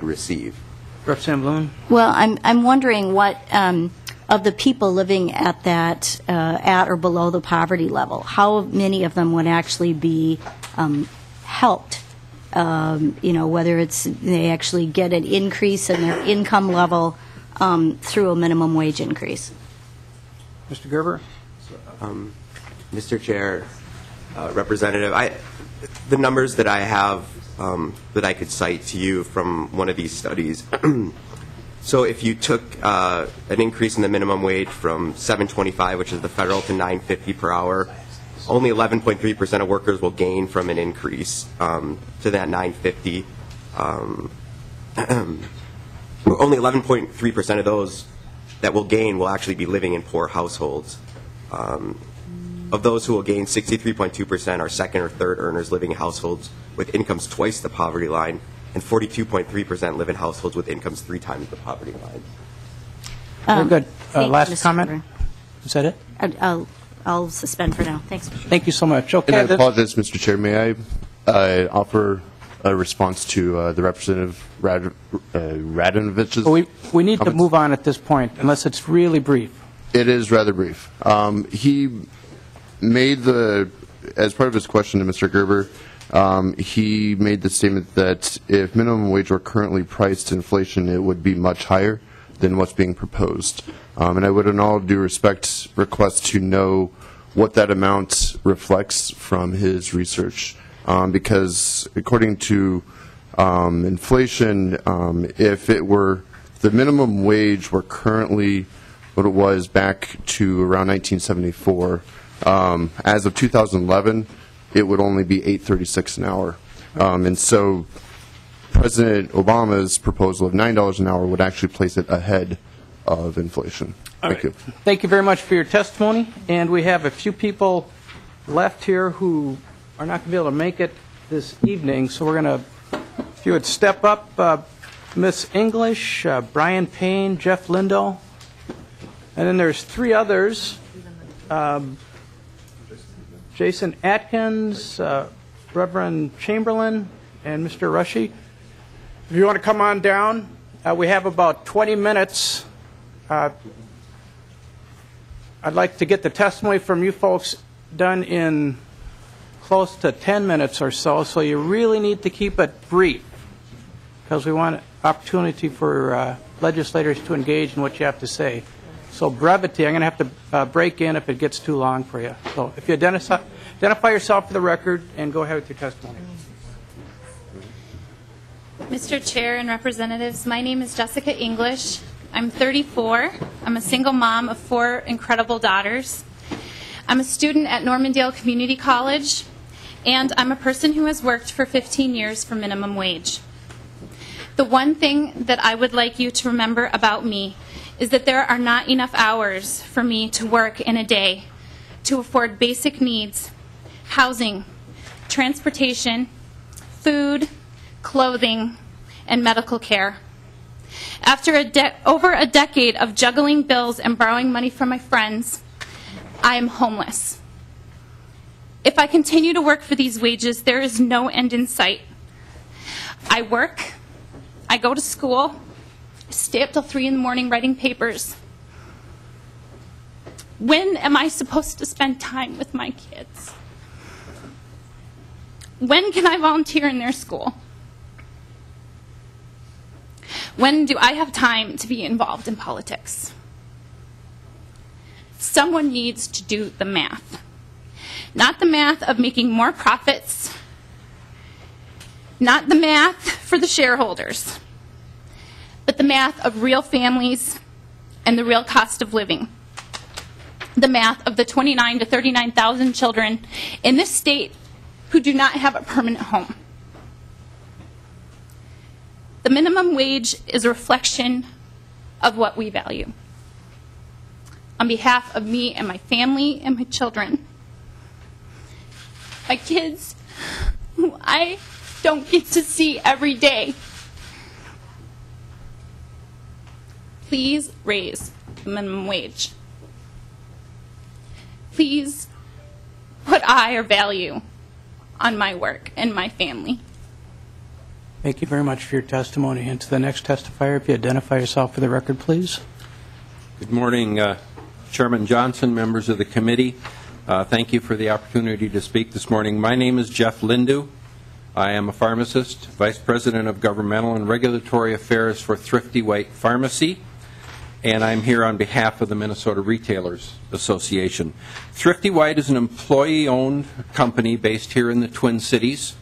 receive? Representative Loon? Well, I'm wondering what of the people living at that at or below the poverty level, how many of them would actually be helped? You know, whether it's they actually get an increase in their income level through a minimum wage increase. Mr. Gerber? Mr. Chair, Representative, the numbers that I have that I could cite to you from one of these studies. So if you took an increase in the minimum wage from $7.25, which is the federal, to $9.50 per hour, only 11.3% of workers will gain from an increase to that $9.50. Only 11.3% of those that will gain will actually be living in poor households. Of those who will gain, 63.2% are second or third earners living in households with incomes twice the poverty line, and 42.3% live in households with incomes 3 times the poverty line. Very good. Last Mr. comment? Gerber. Is that it? I'll suspend for now. Thanks. Thank you so much. Okay. And I apologize, Mr. Chair. May I offer a response to the Representative Radenovich's We need to comments? move on at this point, unless it's really brief. It is rather brief. He made as part of his question to Mr. Gerber, he made the statement that if minimum wage were currently priced to inflation, it would be much higher than what's being proposed. And I would, in all due respect, request to know what that amount reflects from his research. Because according to inflation, if the minimum wage were currently what it was back to around 1974, as of 2011, it would only be $8.36 an hour. And so President Obama's proposal of $9 an hour would actually place it ahead of inflation. Thank you. Thank you very much for your testimony. And we have a few people left here who are not going to be able to make it this evening. So we're going to, if you would step up, Miss English, Brian Payne, Jeff Lindo. And then there's three others, Jason Atkins, Reverend Chamberlain, and Mr. Rushy. If you want to come on down, we have about 20 minutes. I'd like to get the testimony from you folks done in close to 10 minutes or so, so you really need to keep it brief because we want opportunity for legislators to engage in what you have to say. So brevity, I'm going to have to break in if it gets too long for you. So if you identify yourself for the record and go ahead with your testimony. Mr. Chair and representatives, my name is Jessica English. I'm 34. I'm a single mom of 4 incredible daughters. I'm a student at Normandale Community College, and I'm a person who has worked for 15 years for minimum wage. The one thing that I would like you to remember about me is that there are not enough hours for me to work in a day to afford basic needs, housing, transportation, food, clothing, and medical care. After over a decade of juggling bills and borrowing money from my friends, I am homeless. If I continue to work for these wages, there is no end in sight. I work, I go to school, stay up till 3 in the morning writing papers. When am I supposed to spend time with my kids? When can I volunteer in their school? When do I have time to be involved in politics? Someone needs to do the math. Not the math of making more profits, not the math for the shareholders, but the math of real families and the real cost of living. The math of the 29,000 to 39,000 children in this state who do not have a permanent home. The minimum wage is a reflection of what we value. On behalf of me and my family and my children, my kids who I don't get to see every day, please raise the minimum wage. Please put eye or value on my work and my family. Thank you very much for your testimony. And to the next testifier, if you identify yourself for the record, please. Good morning, Chairman Johnson, members of the committee. Thank you for the opportunity to speak this morning. My name is Jeff Lindu. I am a pharmacist, Vice President of Governmental and Regulatory Affairs for Thrifty White Pharmacy, and I'm here on behalf of the Minnesota Retailers Association. Thrifty White is an employee-owned company based here in the Twin Cities.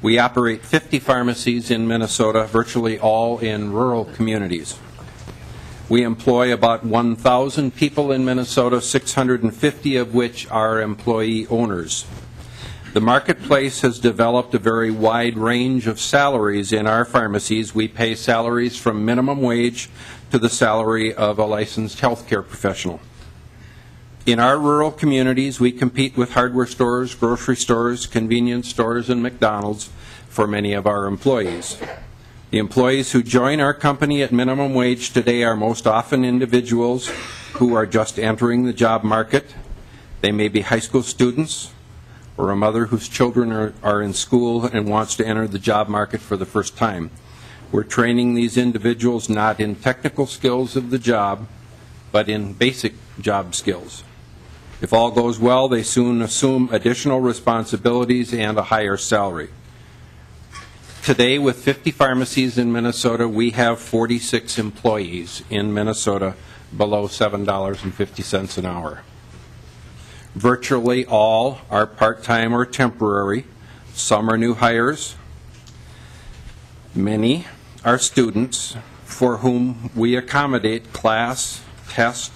We operate 50 pharmacies in Minnesota, virtually all in rural communities. We employ about 1,000 people in Minnesota, 650 of which are employee owners. The marketplace has developed a very wide range of salaries in our pharmacies. We pay salaries from minimum wage to the salary of a licensed healthcare professional. In our rural communities, we compete with hardware stores, grocery stores, convenience stores, and McDonald's for many of our employees. The employees who join our company at minimum wage today are most often individuals who are just entering the job market. They may be high school students or a mother whose children are in school and wants to enter the job market for the first time. We're training these individuals not in technical skills of the job, but in basic job skills. If all goes well, they soon assume additional responsibilities and a higher salary. Today, with 50 pharmacies in Minnesota, we have 46 employees in Minnesota below $7.50 an hour. Virtually all are part-time or temporary. Some are new hires. Many are students for whom we accommodate class, test,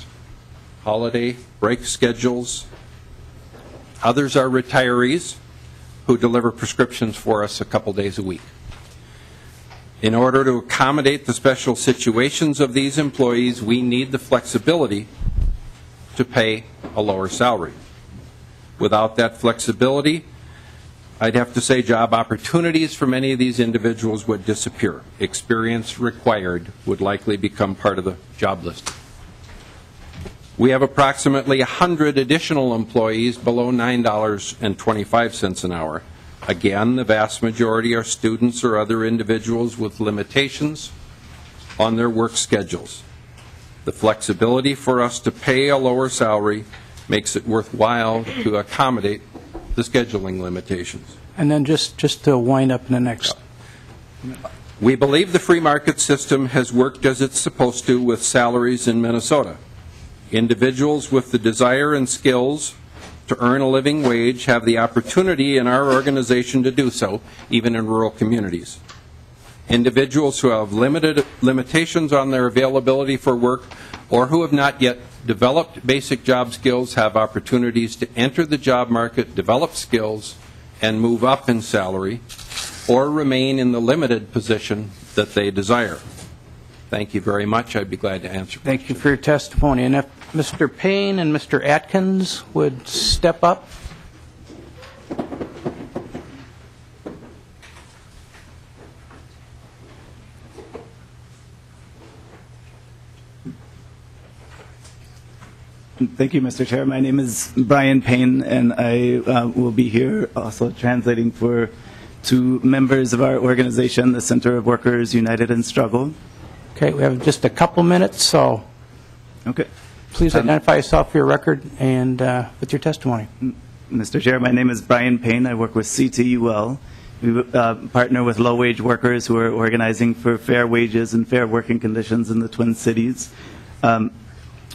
holiday, break schedules. Others are retirees who deliver prescriptions for us a couple days a week. In order to accommodate the special situations of these employees, we need the flexibility to pay a lower salary. Without that flexibility, I'd have to say job opportunities for many of these individuals would disappear. Experience required would likely become part of the job list. We have approximately 100 additional employees below $9.25 an hour. Again, the vast majority are students or other individuals with limitations on their work schedules. The flexibility for us to pay a lower salary makes it worthwhile to accommodate the scheduling limitations. And then just to wind up in the next. We believe the free market system has worked as it's supposed to with salaries in Minnesota. Individuals with the desire and skills to earn a living wage have the opportunity in our organization to do so, even in rural communities. Individuals who have limitations on their availability for work or who have not yet developed basic job skills have opportunities to enter the job market, develop skills, and move up in salary, or remain in the limited position that they desire. Thank you very much. I'd be glad to answer questions. Thank you for your testimony. And if Mr. Payne and Mr. Atkins would step up. Thank you, Mr. Chair. My name is Brian Payne, and I will be here also translating for two members of our organization, the Center of Workers United in Struggle. Okay, we have just a couple minutes, so okay. Please identify yourself for your record and with your testimony. Mr. Chair, my name is Brian Payne. I work with CTUL. We partner with low-wage workers who are organizing for fair wages and fair working conditions in the Twin Cities.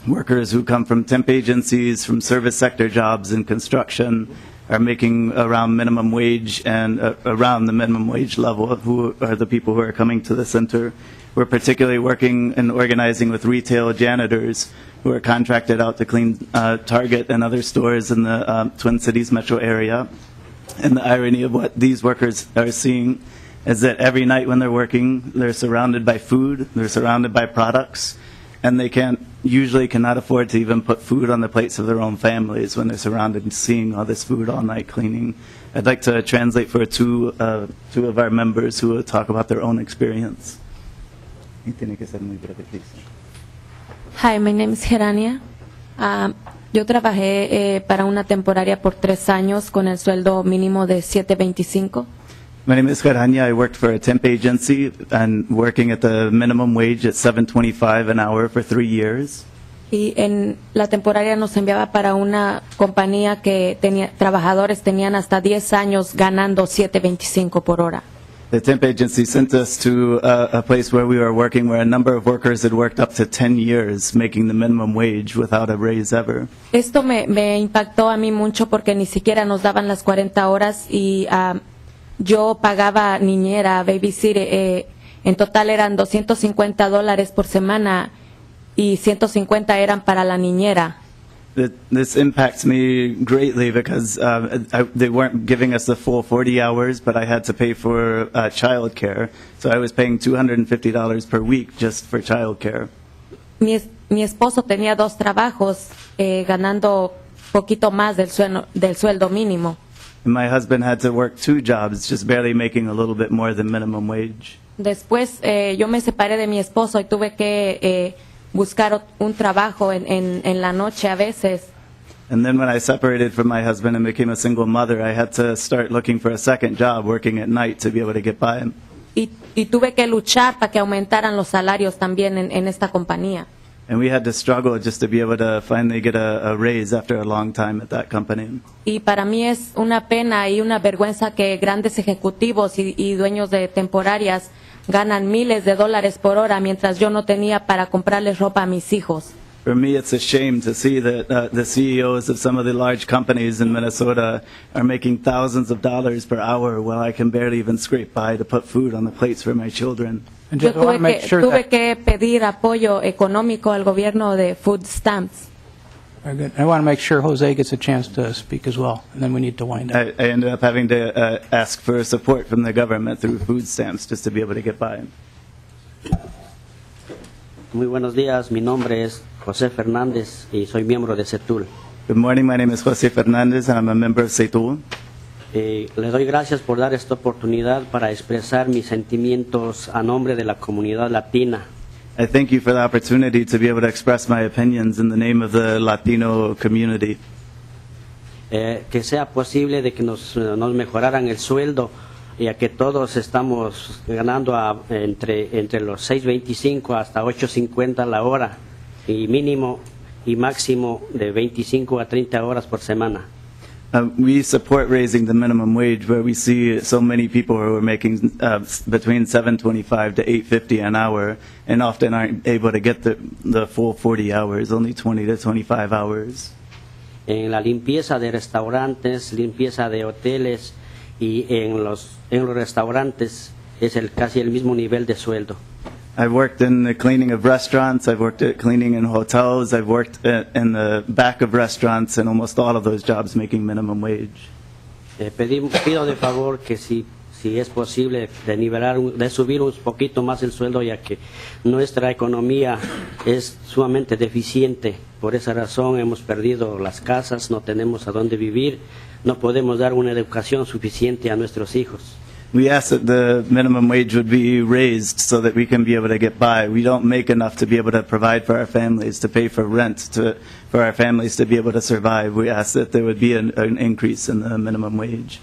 Workers who come from temp agencies, from service sector jobs in construction, are making around minimum wage and around the minimum wage level, who are the people who are coming to the center. We're particularly working and organizing with retail janitors who are contracted out to clean Target and other stores in the Twin Cities metro area. And the irony of what these workers are seeing is that every night when they're working, they're surrounded by food, they're surrounded by products, and they usually cannot afford to even put food on the plates of their own families when they're surrounded and seeing all this food all night cleaning. I'd like to translate for two of our members who will talk about their own experience. Hi, my name is Gerania. Yo trabajé para una temporaria por 3 años con el sueldo mínimo de $7.25. My name is Gerania. I worked for a temp agency and working at the minimum wage at $7.25 an hour for 3 years. Y en la temporaria nos enviaba para una compañía que trabajadores tenían hasta 10 años ganando $7.25 por hora. The temp agency sent us to a place where we were working where a number of workers had worked up to 10 years making the minimum wage without a raise ever. Esto me impactó a mí mucho porque ni siquiera nos daban las 40 horas y yo pagaba niñera, babysitter, en total eran $250 por semana y 150 eran para la niñera. This impacts me greatly because they weren't giving us the full 40 hours, but I had to pay for child care. So I was paying $250 per week just for child care. Mi esposo tenía 2 trabajos ganando poquito más del sueldo mínimo. And my husband had to work 2 jobs, just barely making a little bit more than minimum wage. Después yo me separé de mi esposo y tuve que buscar un trabajo en la noche a veces. And then when I separated from my husband and became a single mother, I had to start looking for a second job working at night to be able to get by. Y tuve que luchar para que aumentaran los salarios también en esta compañía. And we had to struggle just to be able to finally get a raise after a long time at that company. Y para mí es una pena y una vergüenza que grandes ejecutivos y dueños de temporarias ganan miles de dólares por hora mientras yo no tenía para comprarles ropa a mis hijos. For me, it's a shame to see that the CEOs of some of the large companies in Minnesota are making thousands of dollars per hour while I can barely even scrape by to put food on the plates for my children. Yo tuve que pedir apoyo económico al gobierno de food stamps. Very good. I want to make sure Jose gets a chance to speak as well, and then we need to wind up. I ended up having to ask for support from the government through food stamps just to be able to get by. Muy buenos días, mi nombre es José Fernández y soy miembro de CETUL. Good morning, my name is Jose Fernandez and I'm a member of CETUL. Le doy gracias por dar esta oportunidad para expresar mis sentimientos a nombre de la comunidad latina. I thank you for the opportunity to be able to express my opinions in the name of the Latino community. Que sea posible de que nos mejoraran el sueldo, ya que todos estamos ganando entre los 6.25 hasta 8.50 la hora y mínimo y máximo de 25 a 30 horas por semana. We support raising the minimum wage, where we see so many people who are making between $7.25 to $8.50 an hour, and often aren't able to get the full 40 hours, only 20 to 25 hours. En la limpieza de restaurantes, limpieza de hoteles y en los restaurantes es casi el mismo nivel de sueldo. I've worked in the cleaning of restaurants, I've worked at cleaning in hotels, I've worked in the back of restaurants, and almost all of those jobs making minimum wage. Pido de favor que si es posible de subir un poquito más el sueldo, ya que nuestra economía es sumamente deficiente. Por esa razón hemos perdido las casas, no tenemos a dónde vivir, no podemos dar una educación suficiente a nuestros hijos. We ask that the minimum wage would be raised so that we can be able to get by. We don't make enough to be able to provide for our families, to pay for rent, for our families to be able to survive. We ask that there would be an increase in the minimum wage.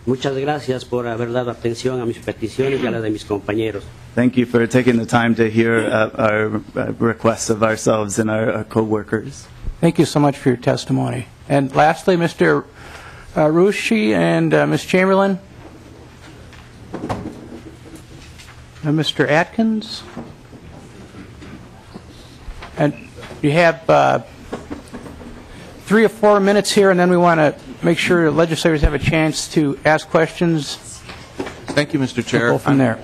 Muchas gracias por haber dado atención a mis peticiones y a las de mis compañeros. Thank you for taking the time to hear our requests of ourselves and our co-workers. Thank you so much for your testimony. And lastly, Mr. Rushi and Ms. Chamberlain. Mr. Atkins. And you have 3 or 4 minutes here, and then we want to make sure legislators have a chance to ask questions. Thank you, Mr. Chair. We'll go from there.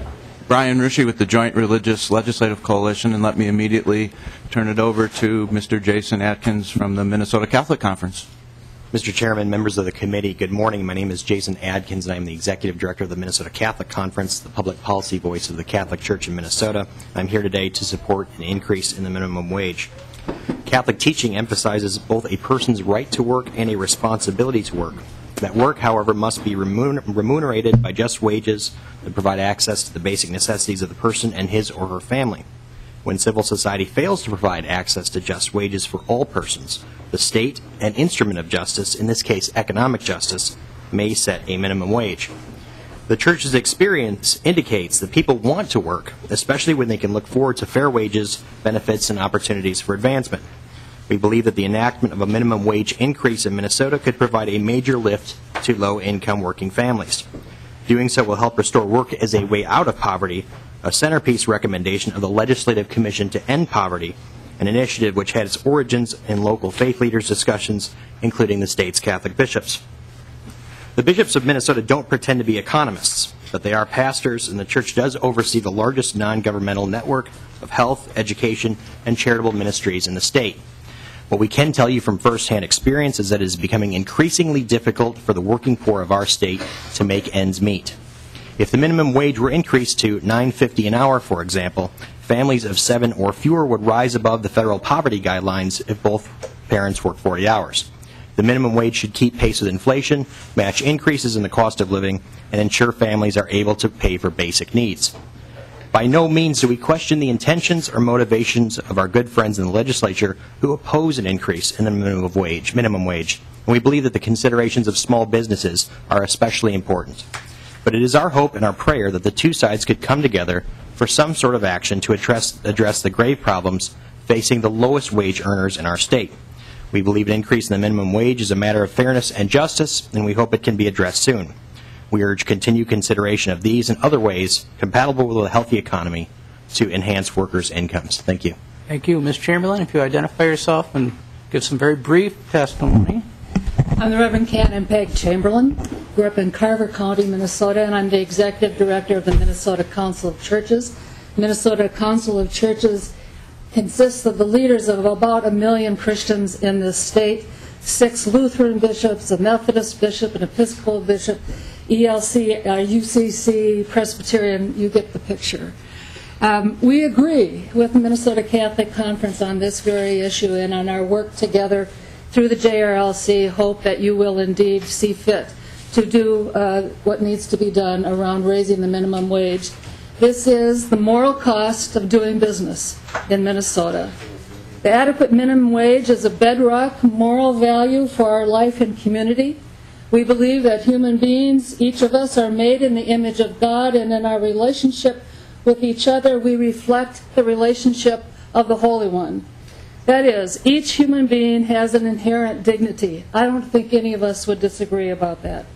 Brian Rushi with the Joint Religious Legislative Coalition, and let me immediately turn it over to Mr. Jason Atkins from the Minnesota Catholic Conference. Mr. Chairman, members of the committee, good morning. My name is Jason Adkins, and I'm the Executive Director of the Minnesota Catholic Conference, the public policy voice of the Catholic Church in Minnesota. I'm here today to support an increase in the minimum wage. Catholic teaching emphasizes both a person's right to work and a responsibility to work. That work, however, must be remunerated by just wages that provide access to the basic necessities of the person and his or her family. When civil society fails to provide access to just wages for all persons, the state, an instrument of justice, in this case economic justice, may set a minimum wage. The Church's experience indicates that people want to work, especially when they can look forward to fair wages, benefits, and opportunities for advancement. We believe that the enactment of a minimum wage increase in Minnesota could provide a major lift to low-income working families. Doing so will help restore work as a way out of poverty, a centerpiece recommendation of the Legislative Commission to End Poverty, an initiative which had its origins in local faith leaders' discussions, including the state's Catholic bishops. The bishops of Minnesota don't pretend to be economists, but they are pastors, and the Church does oversee the largest non-governmental network of health, education, and charitable ministries in the state. What we can tell you from firsthand experience is that it is becoming increasingly difficult for the working poor of our state to make ends meet. If the minimum wage were increased to $9.50 an hour, for example, families of 7 or fewer would rise above the federal poverty guidelines if both parents work 40 hours. The minimum wage should keep pace with inflation, match increases in the cost of living, and ensure families are able to pay for basic needs. By no means do we question the intentions or motivations of our good friends in the legislature who oppose an increase in the minimum wage, and we believe that the considerations of small businesses are especially important. But it is our hope and our prayer that the two sides could come together for some sort of action to address the grave problems facing the lowest wage earners in our state. We believe an increase in the minimum wage is a matter of fairness and justice, and we hope it can be addressed soon. We urge continued consideration of these and other ways compatible with a healthy economy to enhance workers' incomes. Thank you. Thank you. Ms. Chamberlain, if you identify yourself and give some very brief testimony. I'm the Reverend Cannon Peg Chamberlain. Grew up in Carver County, Minnesota, and I'm the Executive Director of the Minnesota Council of Churches. Minnesota Council of Churches consists of the leaders of about 1 million Christians in this state, 6 Lutheran bishops, a Methodist bishop, an Episcopal bishop, ELC, UCC, Presbyterian, you get the picture. We agree with the Minnesota Catholic Conference on this very issue and on our work together through the JRLC, hope that you will indeed see fit to do what needs to be done around raising the minimum wage. This is the moral cost of doing business in Minnesota. The adequate minimum wage is a bedrock moral value for our life and community. We believe that human beings, each of us, are made in the image of God, and in our relationship with each other, we reflect the relationship of the Holy One. That is, each human being has an inherent dignity. I don't think any of us would disagree about that.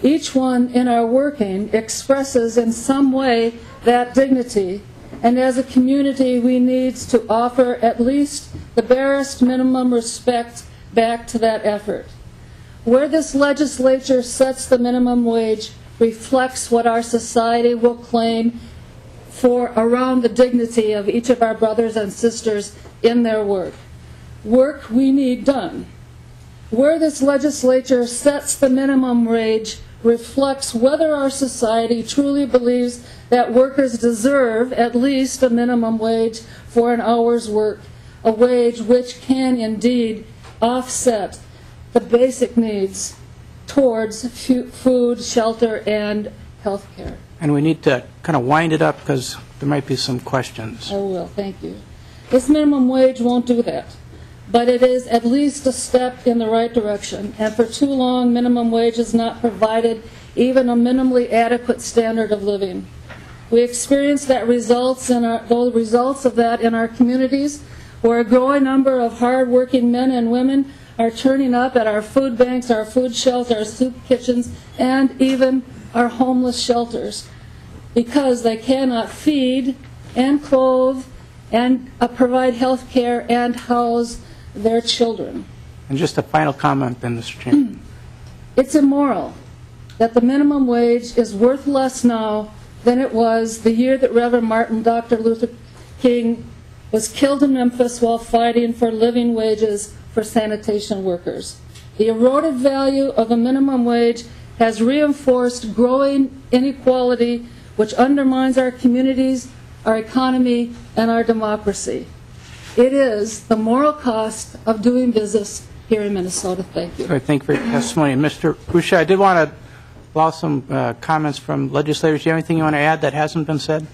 Each one in our working expresses in some way that dignity, and as a community we need to offer at least the barest minimum respect back to that effort. Where this legislature sets the minimum wage reflects what our society will claim for around the dignity of each of our brothers and sisters in their work. Work we need done. Where this legislature sets the minimum wage reflects whether our society truly believes that workers deserve at least a minimum wage for an hour's work, a wage which can indeed offset the basic needs towards food, shelter, and health care. And we need to kind of wind it up because there might be some questions. I will, thank you. This minimum wage won't do that, but it is at least a step in the right direction, and for too long minimum wage has not provided even a minimally adequate standard of living. We experience the results of that in our communities, where a growing number of hard-working men and women are turning up at our food banks, our food shelters, our soup kitchens, and even our homeless shelters, because they cannot feed and clothe and provide health care and house their children. And just a final comment then, Mr. Chairman. It's immoral that the minimum wage is worth less now than it was the year that Reverend Martin Dr. Luther King was killed in Memphis while fighting for living wages for sanitation workers. The eroded value of the minimum wage has reinforced growing inequality, which undermines our communities, our economy, and our democracy. It is the moral cost of doing business here in Minnesota. Thank you. All right, thank you for your testimony. Mr. Boucher, I did want to allow some comments from legislators. Do you have anything you want to add that hasn't been said?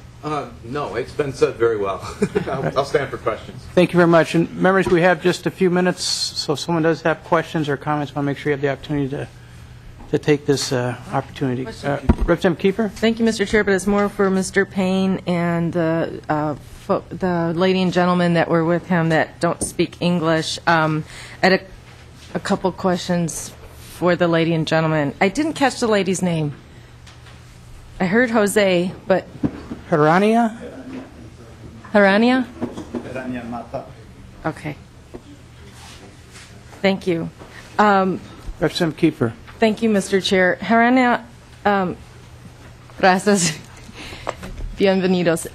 No, it's been said very well. I'll stand for questions. Thank you very much. And members, we have just a few minutes, so if someone does have questions or comments, I want to make sure you have the opportunity to take this opportunity. Representative Kiefer? Thank you, Mr. Chair, but it's more for Mr. Payne and the lady and gentleman that were with him that don't speak English. I had a couple questions for the lady and gentleman. I didn't catch the lady's name. I heard Jose, but... Harania? Harania? Okay. Thank you. Representative Kiefer. Thank you, Mr. Chair. Harania, gracias. Bienvenidos.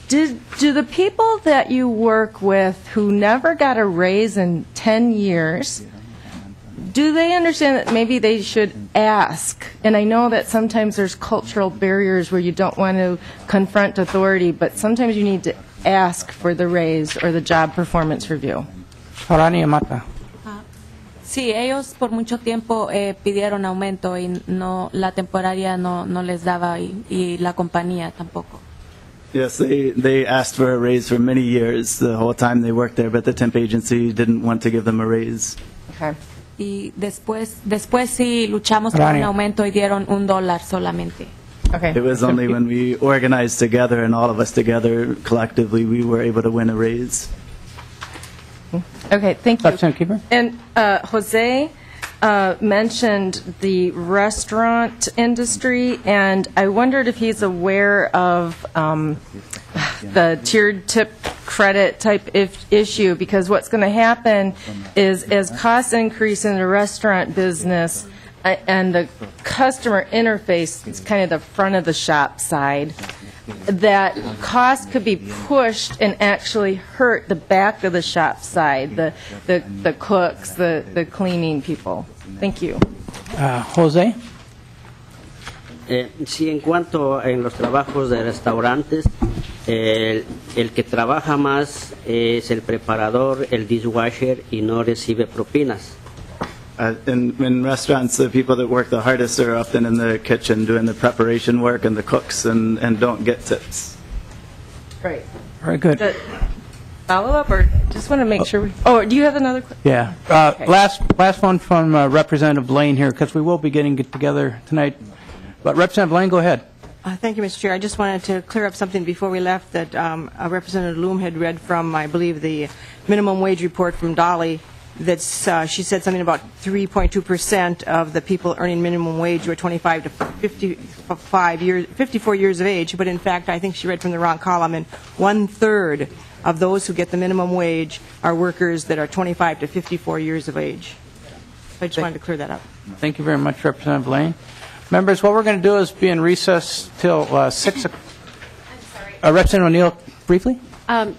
Do the people that you work with who never got a raise in 10 years, do they understand that maybe they should ask? And I know that sometimes there's cultural barriers where you don't want to confront authority, but sometimes you need to ask for the raise or the job performance review. Harania Mata. Sí, ellos por mucho tiempo pidieron aumento y no, la temporaria no les daba y la compañía tampoco. Yes, they asked for a raise for many years, the whole time they worked there, but the temp agency didn't want to give them a raise. Okay. Y después sí luchamos por un aumento y dieron $1 solamente. Okay. It was only when we organized together and all of us together collectively we were able to win a raise. Okay, thank you. And Jose mentioned the restaurant industry, and I wondered if he's aware of the tiered tip credit type issue, because what's going to happen is as costs increase in the restaurant business and the customer interface is kind of the front of the shop side, that costs could be pushed and actually hurt the back of the shop side, the cooks, the cleaning people. Thank you. Jose? Sí, en cuanto en los trabajos de restaurantes, el que trabaja más es el preparador, el dishwasher, y no recibe propinas. In restaurants, the people that work the hardest are often in the kitchen doing the preparation work and the cooks and don't get tips. Great. Very good. Follow up, or just want to make sure? Do you have another question? Yeah. Okay. Last one from Representative Lane here, because we will be getting together tonight. But Representative Lane, go ahead. Thank you, Mr. Chair. I just wanted to clear up something before we left that Representative Loom had read from, I believe, the minimum wage report from Dolly. She said something about 3.2% of the people earning minimum wage were 25 to 54 years of age. But in fact, I think she read from the wrong column, and 1/3 of those who get the minimum wage are workers that are 25 to 54 years of age. I just wanted to clear that up. Thank you very much, Representative Lane. Members, what we're going to do is be in recess till 6 o'clock. Representative O'Neill, briefly? And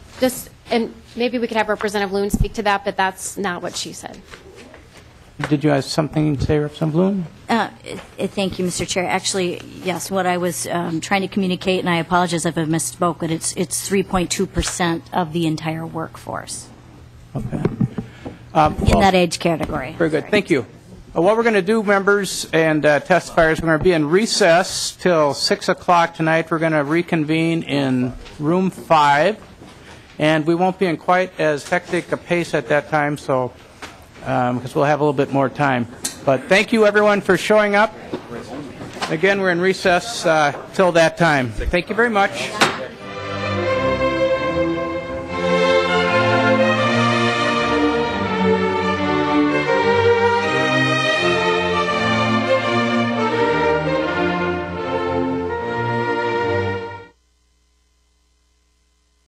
maybe we could have Representative Loon speak to that, but that's not what she said. Did you have something to say, Representative Loon? Thank you, Mr. Chair. Actually, yes, what I was trying to communicate, and I apologize if I misspoke, but it's 3.2% of the entire workforce. Okay. In that age category. Very good. Thank you. What we're going to do, members and testifiers, we're going to be in recess till 6 o'clock tonight. We're going to reconvene in room 5, and we won't be in quite as hectic a pace at that time, so because we'll have a little bit more time. But thank you, everyone, for showing up. Again, we're in recess till that time. Thank you very much.